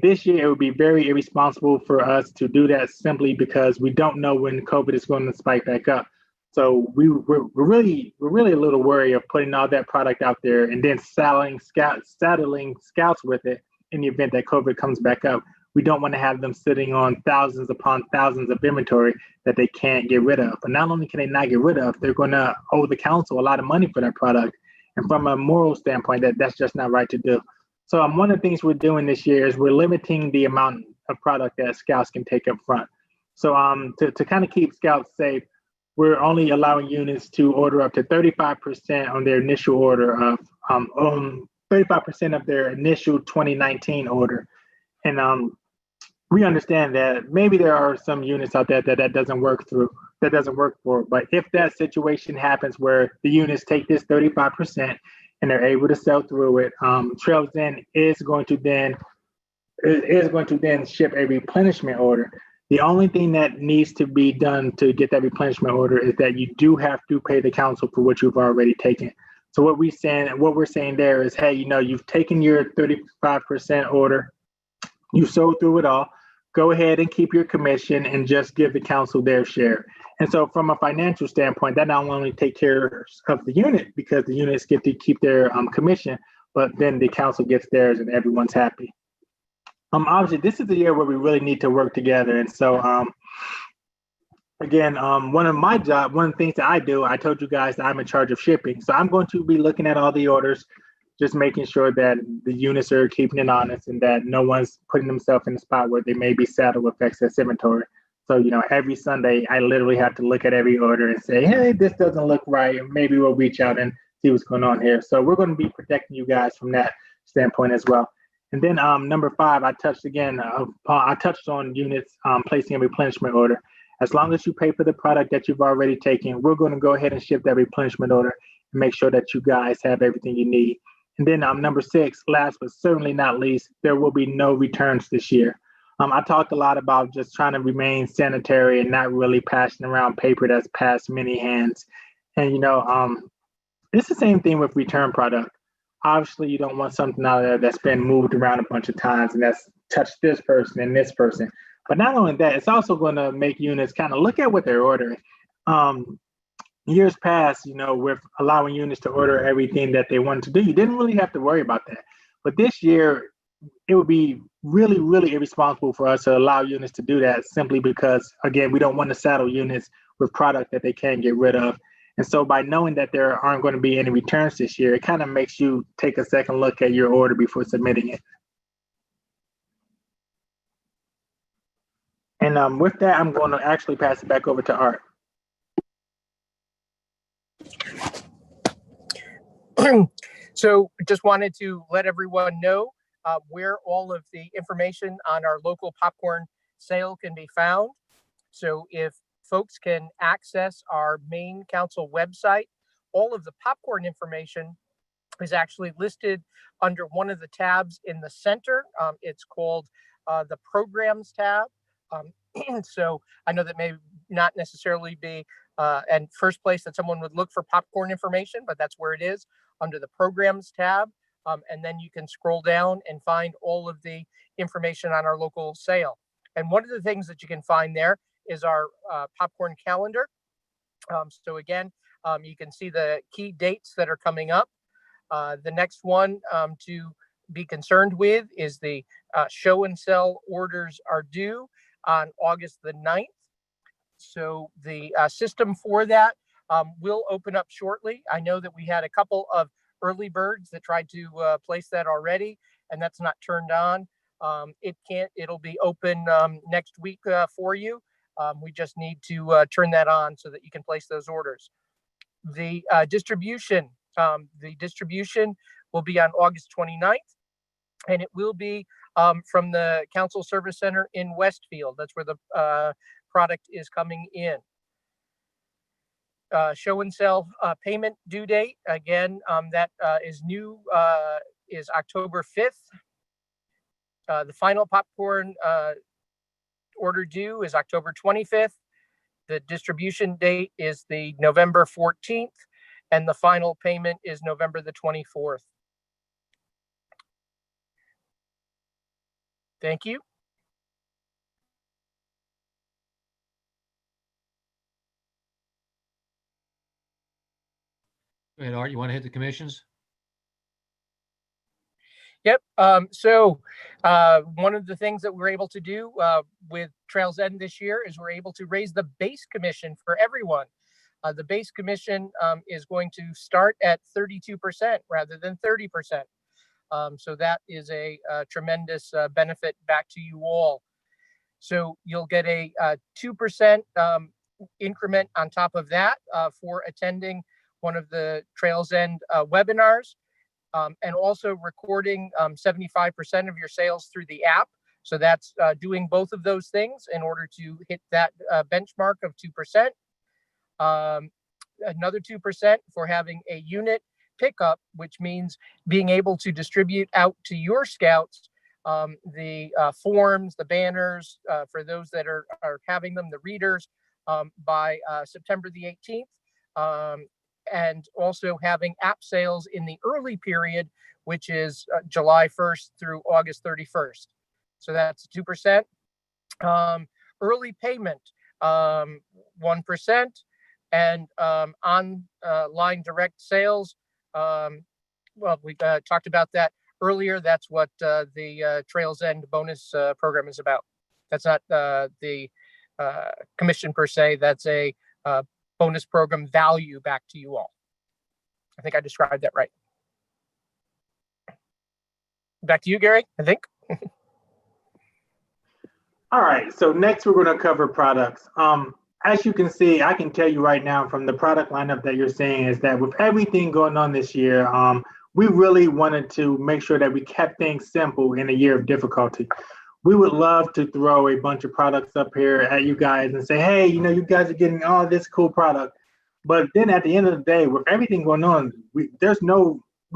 This year, it would be very irresponsible for us to do that simply because we don't know when COVID is going to spike back up. So we're really a little worried of putting all that product out there and then saddling scouts with it in the event that COVID comes back up. We don't want to have them sitting on thousands upon thousands of inventory that they can't get rid of. But not only can they not get rid of, they're going to owe the council a lot of money for that product. And from a moral standpoint, that's just not right to do. So one of the things we're doing this year is we're limiting the amount of product that scouts can take up front. So to kind of keep scouts safe, we're only allowing units to order up to 35% on their initial order of 35% of their initial 2019 order. And we understand that maybe there are some units out there that doesn't work for. But if that situation happens where the units take this 35% and they're able to sell through it, Trails End is going to then ship a replenishment order. The only thing that needs to be done to get that replenishment order is that you do have to pay the council for what you've already taken. So what we're saying there is, hey, you've taken your 35% order, you sold through it all. Go ahead and keep your commission and just give the council their share. And so from a financial standpoint, that not only take care of the unit because the units get to keep their commission, but then the council gets theirs and everyone's happy. Obviously, this is the year where we really need to work together. And so, again, one of the things that I do, I told you guys that I'm in charge of shipping. So I'm going to be looking at all the orders, just making sure that the units are keeping it honest and that no one's putting themselves in a spot where they may be saddled with excess inventory. So, every Sunday, I literally have to look at every order and say, hey, this doesn't look right. Maybe we'll reach out and see what's going on here. So we're going to be protecting you guys from that standpoint as well. And then number 5, I touched on units placing a replenishment order. As long as you pay for the product that you've already taken, we're going to go ahead and ship that replenishment order and make sure that you guys have everything you need. And then number 6, last but certainly not least, there will be no returns this year. I talked a lot about just trying to remain sanitary and not really passing around paper that's passed many hands. And, it's the same thing with return product. Obviously, you don't want something out there that's been moved around a bunch of times and that's touched this person and this person. But not only that, it's also going to make units kind of look at what they're ordering. Years past, with allowing units to order everything that they wanted to do, you didn't really have to worry about that. But this year, it would be really, really irresponsible for us to allow units to do that simply because, again, we don't want to saddle units with product that they can't get rid of. And so by knowing that there aren't going to be any returns this year, it kind of makes you take a second look at your order before submitting it. And with that, I'm going to actually pass it back over to Art. So just wanted to let everyone know where all of the information on our local popcorn sale can be found. So if folks can access our main council website, all of the popcorn information is actually listed under one of the tabs in the center. It's called the Programs tab. So I know that may not necessarily be and first place that someone would look for popcorn information, but that's where it is, under the Programs tab. And then you can scroll down and find all of the information on our local sale. And one of the things that you can find there is our popcorn calendar. So again, you can see the key dates that are coming up. The next one to be concerned with is the show and sell orders are due on August the 9th. So the system for that will open up shortly. I know that we had a couple of early birds that tried to place that already, and that's not turned on. It'll be open next week for you. We just need to turn that on so that you can place those orders. The distribution will be on August 29th, and it will be from the Council Service Center in Westfield. That's where the product is coming in. Show and sell payment due date, again, that is new, is October 5th. The final popcorn order due is October 25th. The distribution date is the November 14th, and the final payment is November the 24th. Thank you. Go ahead, Art, you want to hit the commissions? Yep. So one of the things that we're able to do with Trails End this year is we're able to raise the base commission for everyone. The base commission is going to start at 32% rather than 30%. So that is a tremendous benefit back to you all. So you'll get a 2% increment on top of that for attending one of the Trails End webinars. And also recording 75% of your sales through the app. So that's doing both of those things in order to hit that benchmark of 2%. Another 2% for having a unit pickup, which means being able to distribute out to your scouts the forms, the banners, for those that are having them, the readers, by September the 18th. And also having app sales in the early period, which is July 1st through August 31st. So that's 2%. Early payment, 1%. And online direct sales, well, we talked about that earlier. That's what the Trails End bonus program is about. That's not the commission per se. That's a bonus program value back to you all. I think I described that right. Back to you, Gary, I think. All right, so next we're going to cover products. As you can see, I can tell you right now from the product lineup that you're seeing is that with everything going on this year, we really wanted to make sure that we kept things simple in a year of difficulty. We would love to throw a bunch of products up here at you guys and say, hey, you know, you guys are getting all this cool product. But then at the end of the day, with everything going on, we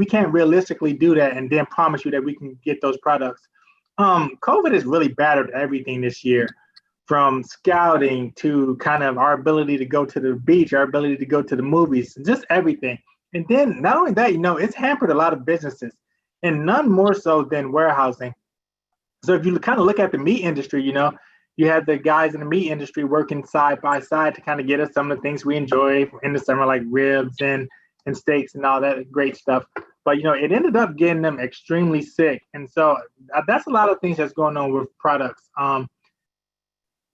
can't realistically do that and then promise you that we can get those products. COVID has really battered everything this year, from scouting to kind of our ability to go to the beach, our ability to go to the movies, just everything. And then not only that, you know, it's hampered a lot of businesses, and none more so than warehousing. So if you kind of look at the meat industry, you know, you have the guys in the meat industry working side by side to kind of get us some of the things we enjoy in the summer, like ribs and steaks and all that great stuff. But, you know, it ended up getting them extremely sick. And so that's a lot of things that's going on with products.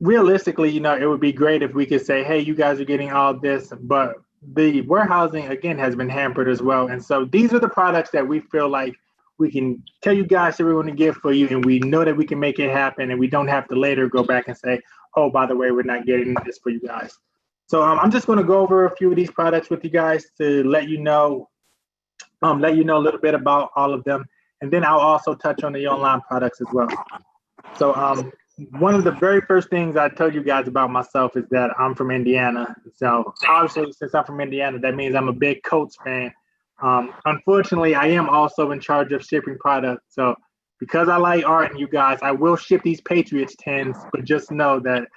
Realistically, you know, it would be great if we could say, hey, you guys are getting all this, but the warehousing, again, has been hampered as well. And so these are the products that we feel like we can tell you guys that we want to give for you, and we know that we can make it happen, and we don't have to later go back and say, oh, by the way, we're not getting this for you guys. So I'm just going to go over a few of these products with you guys to let you know a little bit about all of them. and then I'll also touch on the online products as well. So one of the very first things I told you guys about myself is that I'm from Indiana. So obviously, since I'm from Indiana, that means I'm a big Colts fan. Unfortunately, I am also in charge of shipping products. So because I like art and you guys, I will ship these Patriots tins, but just know that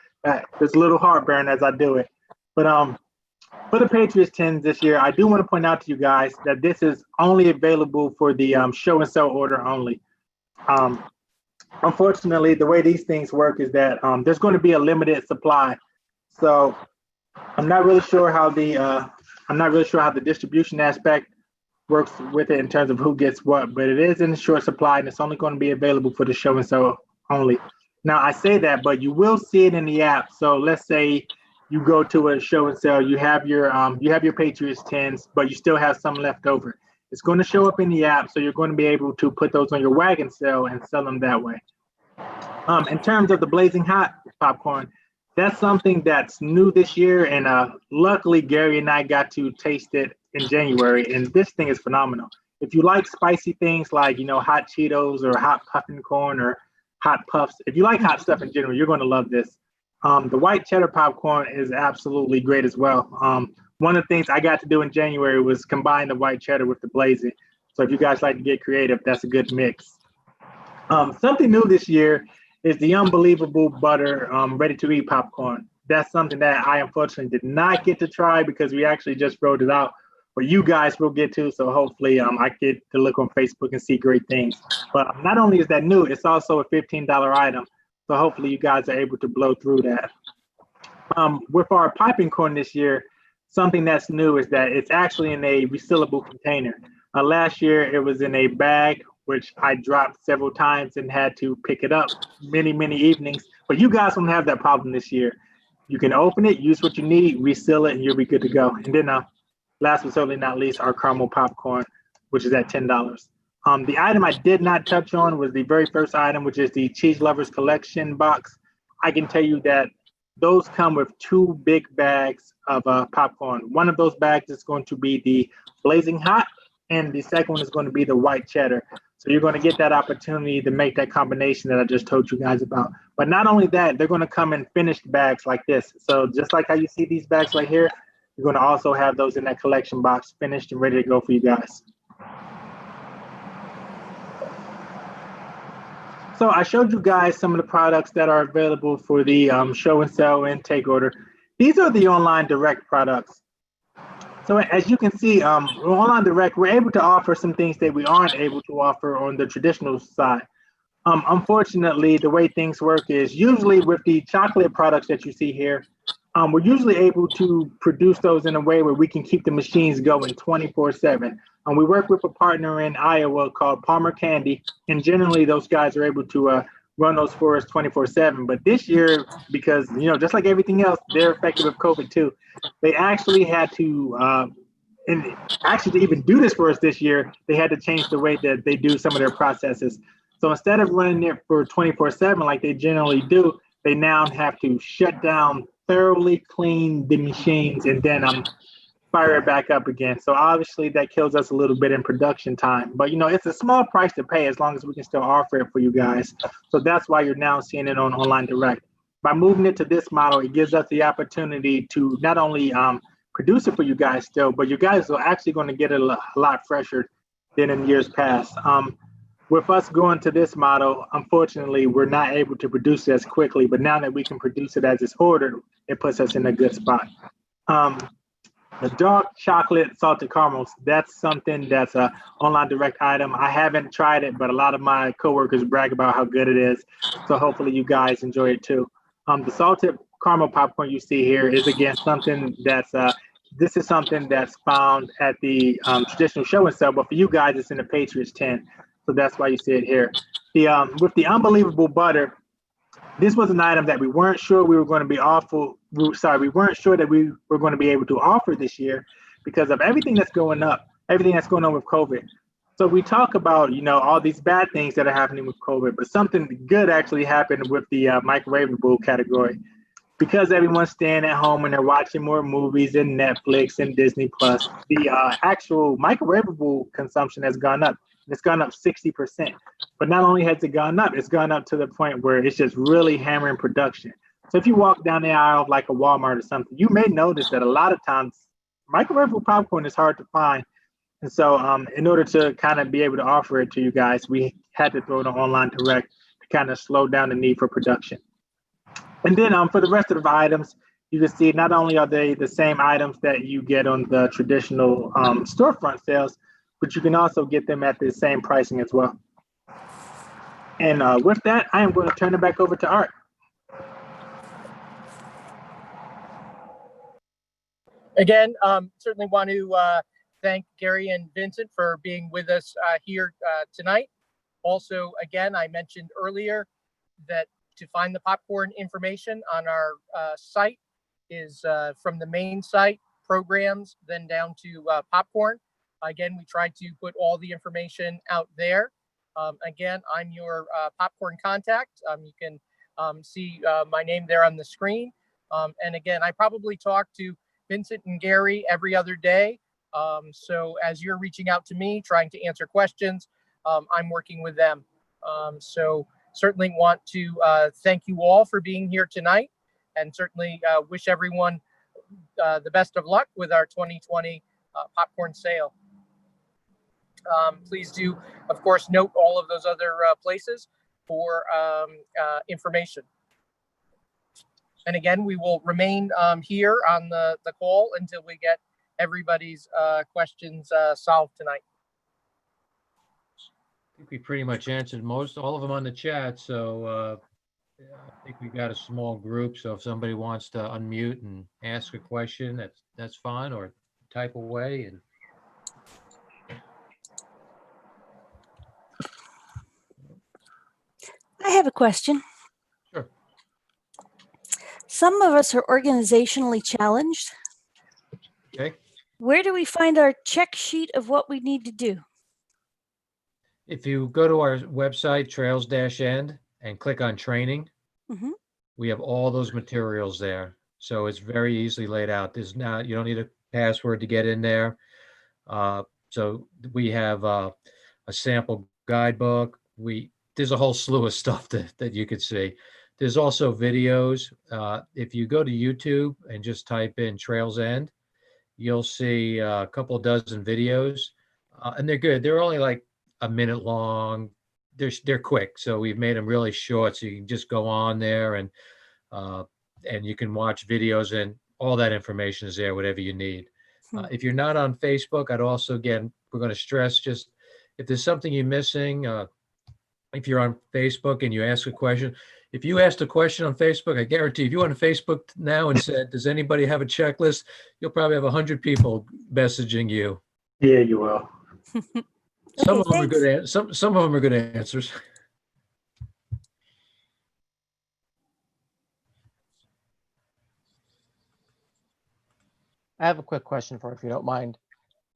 there's a little heartburn as I do it. But for the Patriots tins this year, I do want to point out to you guys that this is only available for the show and sell order only. Unfortunately, the way these things work is that there's going to be a limited supply. So I'm not really sure how the distribution aspect works with it in terms of who gets what, but it is in short supply and it's only going to be available for the show and sell only. Now I say that, but you will see it in the app. So let's say you go to a show and sell, you have your Patriots tins, but you still have some left over. It's going to show up in the app, so you're going to be able to put those on your wagon sale and sell them that way. In terms of the Blazing Hot popcorn, that's something that's new this year, and luckily Gary and I got to taste it in January, and this thing is phenomenal. If you like spicy things like, hot Cheetos or hot puffin corn or hot puffs, if you like hot stuff in general, you're going to love this. The white cheddar popcorn is absolutely great as well. One of the things I got to do in January was combine the white cheddar with the blazing. So if you guys like to get creative, that's a good mix. Something new this year is the unbelievable butter ready-to-eat popcorn. That's something that I unfortunately did not get to try because we actually just rolled it out. But you guys will get to, so hopefully I get to look on Facebook and see great things. But not only is that new, it's also a $15 item. So hopefully you guys are able to blow through that. With our piping corn this year, something that's new is that it's actually in a resealable container. Last year, it was in a bag, which I dropped several times and had to pick it up many, many evenings. But you guys won't have that problem this year. You can open it, use what you need, reseal it, and you'll be good to go. And then last but certainly not least, our caramel popcorn, which is at $10. The item I did not touch on was the very first item, which is the Cheese Lovers Collection box. I can tell you that those come with 2 big bags of popcorn. One of those bags is going to be the Blazing Hot, and the second one is going to be the white cheddar. So you're going to get that opportunity to make that combination that I just told you guys about. But not only that, they're going to come in finished bags like this. So just like how you see these bags right here, you're going to also have those in that collection box finished and ready to go for you guys. So I showed you guys some of the products that are available for the show and sell and take order. These are the online direct products. So as you can see, online direct, we're able to offer some things that we aren't able to offer on the traditional side. Unfortunately, the way things work is usually with the chocolate products that you see here, we're usually able to produce those in a way where we can keep the machines going 24/7. We work with a partner in Iowa called Palmer Candy, and generally those guys are able to run those for us 24/7. But this year, because just like everything else, they're affected with COVID too. They actually had to, and actually to even do this for us this year, they had to change the way that they do some of their processes. So instead of running it for 24/7 like they generally do, they now have to shut down, thoroughly clean the machines, and then fire it back up again. So obviously that kills us a little bit in production time, but it's a small price to pay as long as we can still offer it for you guys. So that's why you're now seeing it on Online Direct. By moving it to this model, it gives us the opportunity to not only produce it for you guys still, but you guys are actually going to get it a lot fresher than in years past. With us going to this model, unfortunately, we're not able to produce it as quickly, but now that we can produce it as it's ordered, it puts us in a good spot. The dark chocolate salted caramels, that's something that's an online direct item. I haven't tried it, but a lot of my coworkers brag about how good it is. So hopefully you guys enjoy it too. The salted caramel popcorn you see here is again something that's, this is something that's found at the traditional show and sell, but for you guys, it's in the Patriots tin. So that's why you see it here. With the unbelievable butter, this was an item that we weren't sure we were going to be we weren't sure that we were going to be able to offer this year because of everything that's going on with COVID. So we talk about, all these bad things that are happening with COVID, but something good actually happened with the microwavable category. Because everyone's staying at home and they're watching more movies and Netflix and Disney Plus, the actual microwavable consumption has gone up. It's gone up 60%. But not only has it gone up, it's gone up to the point where it's just really hammering production. So if you walk down the aisle of like a Walmart or something, you may notice that a lot of times microwavable popcorn is hard to find. And so in order to kind of be able to offer it to you guys, we had to throw it on online direct to kind of slow down the need for production. And then for the rest of the items, you can see not only are they the same items that you get on the traditional storefront sales, but you can also get them at the same pricing as well. And with that, I am going to turn it back over to Art. Again, certainly want to thank Gary and Vincent for being with us here tonight. Also, again, I mentioned earlier that to find the popcorn information on our site is from the main site, programs, then down to popcorn. Again, we try to put all the information out there. Again, I'm your popcorn contact. You can see my name there on the screen. And again, I probably talk to Vincent and Gary every other day. So as you're reaching out to me, trying to answer questions, I'm working with them. So certainly want to thank you all for being here tonight, and certainly wish everyone the best of luck with our 2020 popcorn sale. Please do, of course, note all of those other places for information. And again, we will remain here on the call until we get everybody's questions solved tonight. I think we pretty much answered all of them on the chat. So I think we've got a small group. So if somebody wants to unmute and ask a question, that's fine, or type away. And I have a question. sure. Some of us are organizationally challenged. Okay. Where do we find our check sheet of what we need to do? If you go to our website, Trails-End, and click on training, we have all those materials there. So it's very easily laid out. You don't need a password to get in there. So we have a sample guidebook. There's a whole slew of stuff that you could see. There's also videos. If you go to YouTube and just type in Trails-End, you'll see a couple dozen videos, and they're good. They're only like a minute long. They're quick, so we've made them really short, so you can just go on there and you can watch videos, and all that information is there, whatever you need. If you're not on Facebook, I'd also, again, we're going to stress, just if there's something you're missing, if you're on Facebook and you ask a question, if you asked a question on Facebook, I guarantee if you went on Facebook now and said, does anybody have a checklist? You'll probably have 100 people messaging you. Yeah, you will. Some of them thanks. are good. Some of them are good answers. I have a quick question for you, if you don't mind.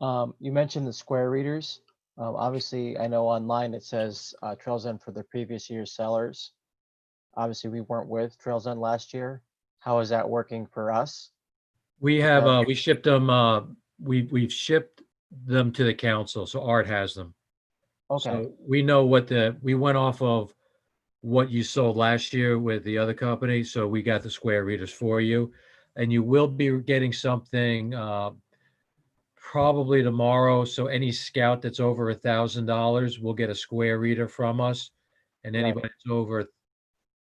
You mentioned the square readers. Obviously, I know online it says Trails-End for the previous year's sellers. Obviously, we weren't with Trails-End last year. How is that working for us? We have we shipped them. We've shipped them to the council, so Art has them. Okay. So we know we went off of what you sold last year with the other company. So we got the square readers for you, and you will be getting something probably tomorrow. So any scout that's over $1,000 will get a square reader from us, and anybody that's over,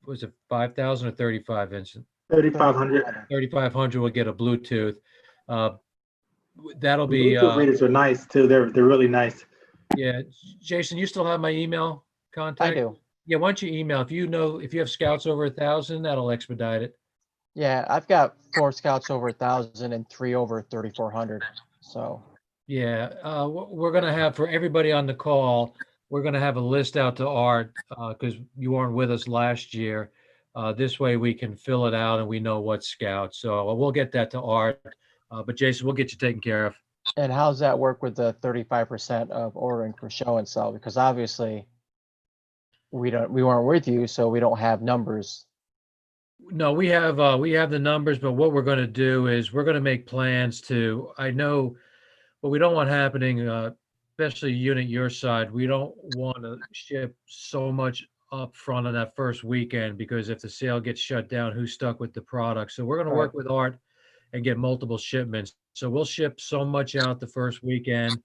was it 5,000 or 35, Vincent? 3,500. 3,500 will get a Bluetooth. That'll be. Bluetooth readers are nice too. They're really nice. Yeah, Jason, you still have my email contact? I do. Yeah, why don't you email if you have scouts over 1,000, that'll expedite it. Yeah, I've got 4 scouts over 1,000 and 3 over 3,400. So. Yeah, we're gonna have, for everybody on the call, we're gonna have a list out to Art because you weren't with us last year. This way we can fill it out and we know what scouts. So we'll get that to Art. But Jason, we'll get you taken care of. And how's that work with the 35% of ordering for show and sell? Because obviously we weren't with you, so we don't have numbers. No, we have the numbers, but what we're going to do is we're going to make plans to, I know what we don't want happening, especially unit your side, we don't want to ship so much up front on that first weekend, because if the sale gets shut down, who's stuck with the product? So we're going to work with Art and get multiple shipments. So we'll ship so much out the first weekend.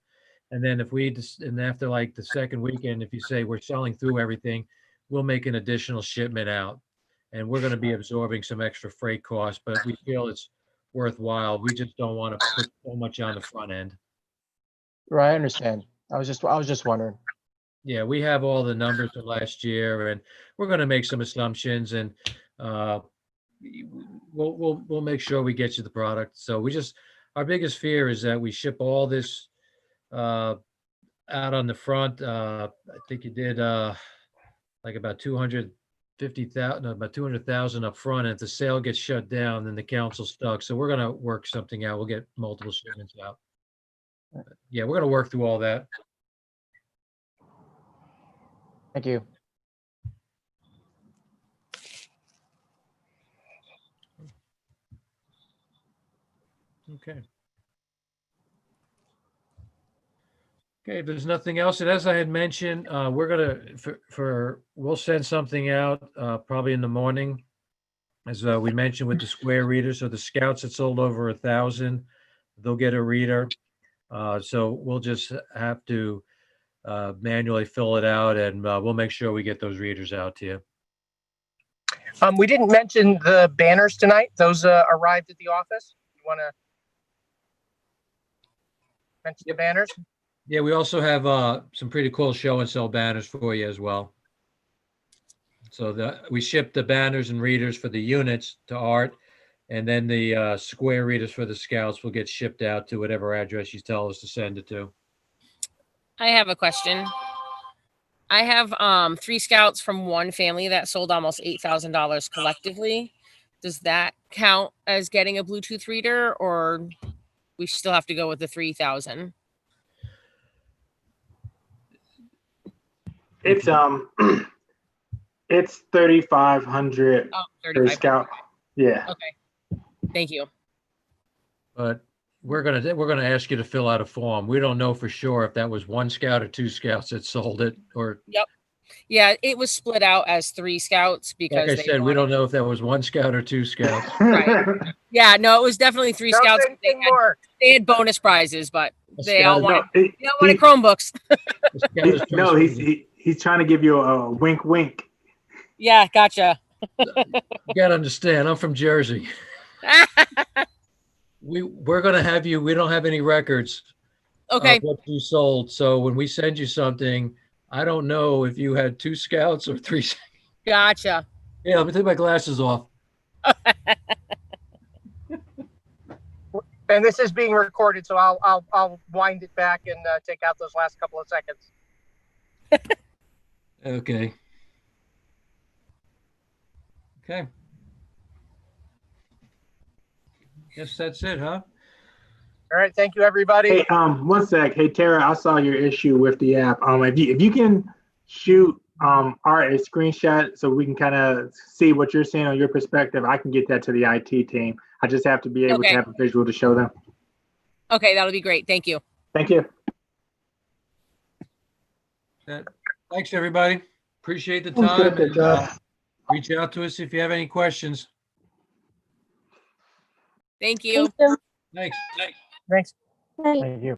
And then if we just, and after like the second weekend, if you say we're selling through everything, we'll make an additional shipment out. And we're going to be absorbing some extra freight costs, but we feel it's worthwhile. We just don't want to put so much on the front end. Right, I understand. I was just wondering. Yeah, we have all the numbers from last year, and we're going to make some assumptions, and we'll make sure we get you the product. So our biggest fear is that we ship all this out on the front. I think you did like about 250,000, no, about 200,000 up front. And if the sale gets shut down, then the council's stuck. So we're going to work something out. We'll get multiple shipments out. Yeah, we're going to work through all that. Thank you. Okay. Okay, if there's nothing else, and as I had mentioned, we're gonna we'll send something out probably in the morning, as we mentioned with the square reader. So the scouts that sold over 1,000, they'll get a reader. So we'll just have to manually fill it out, and we'll make sure we get those readers out to you. We didn't mention the banners tonight. Those arrived at the office. You want to mention the banners? Yeah, we also have some pretty cool show and sell banners for you as well. So we ship the banners and readers for the units to Art, and then the square readers for the scouts will get shipped out to whatever address you tell us to send it to. I have a question. I have 3 scouts from one family that sold almost $8,000 collectively. Does that count as getting a Bluetooth reader, or we still have to go with the 3,000? It's it's 3,500 Oh, per 35. scout. Yeah. Okay. Thank you. But we're gonna ask you to fill out a form. We don't know for sure if that was 1 scout or 2 scouts that sold it, or Yep. Yeah, it was split out as 3 scouts because like I said, we don't know if that was 1 scout or 2 scouts. Right. Yeah, no, it was definitely 3 scouts. Nothing more. They had bonus prizes, but they all Scout- wanted, they all wanted Chromebooks. the scout is No, he's trying to give you a wink, wink. Yeah, gotcha. You gotta understand, I'm from Jersey. We're gonna have you. We don't have any records Okay. of what you sold. So when we send you something, I don't know if you had 2 scouts or 3. Gotcha. Yeah, let me take my glasses off. And this is being recorded, so I'll wind it back and take out those last couple of seconds. Okay. Okay. Guess that's it, huh? All right, thank you, everybody. Hey, one sec. Hey, Tara, I saw your issue with the app. If you can shoot Art a screenshot so we can kind of see what you're seeing on your perspective, I can get that to the IT team. I just have to be able to have a visual to show them. Okay, that'll be great. Thank you. Thank you. Thanks, everybody. Appreciate the Good, time. good and, job. reach out to us if you have any questions. Thank you. Thank you. Thanks. Thanks. Bye. Thank you.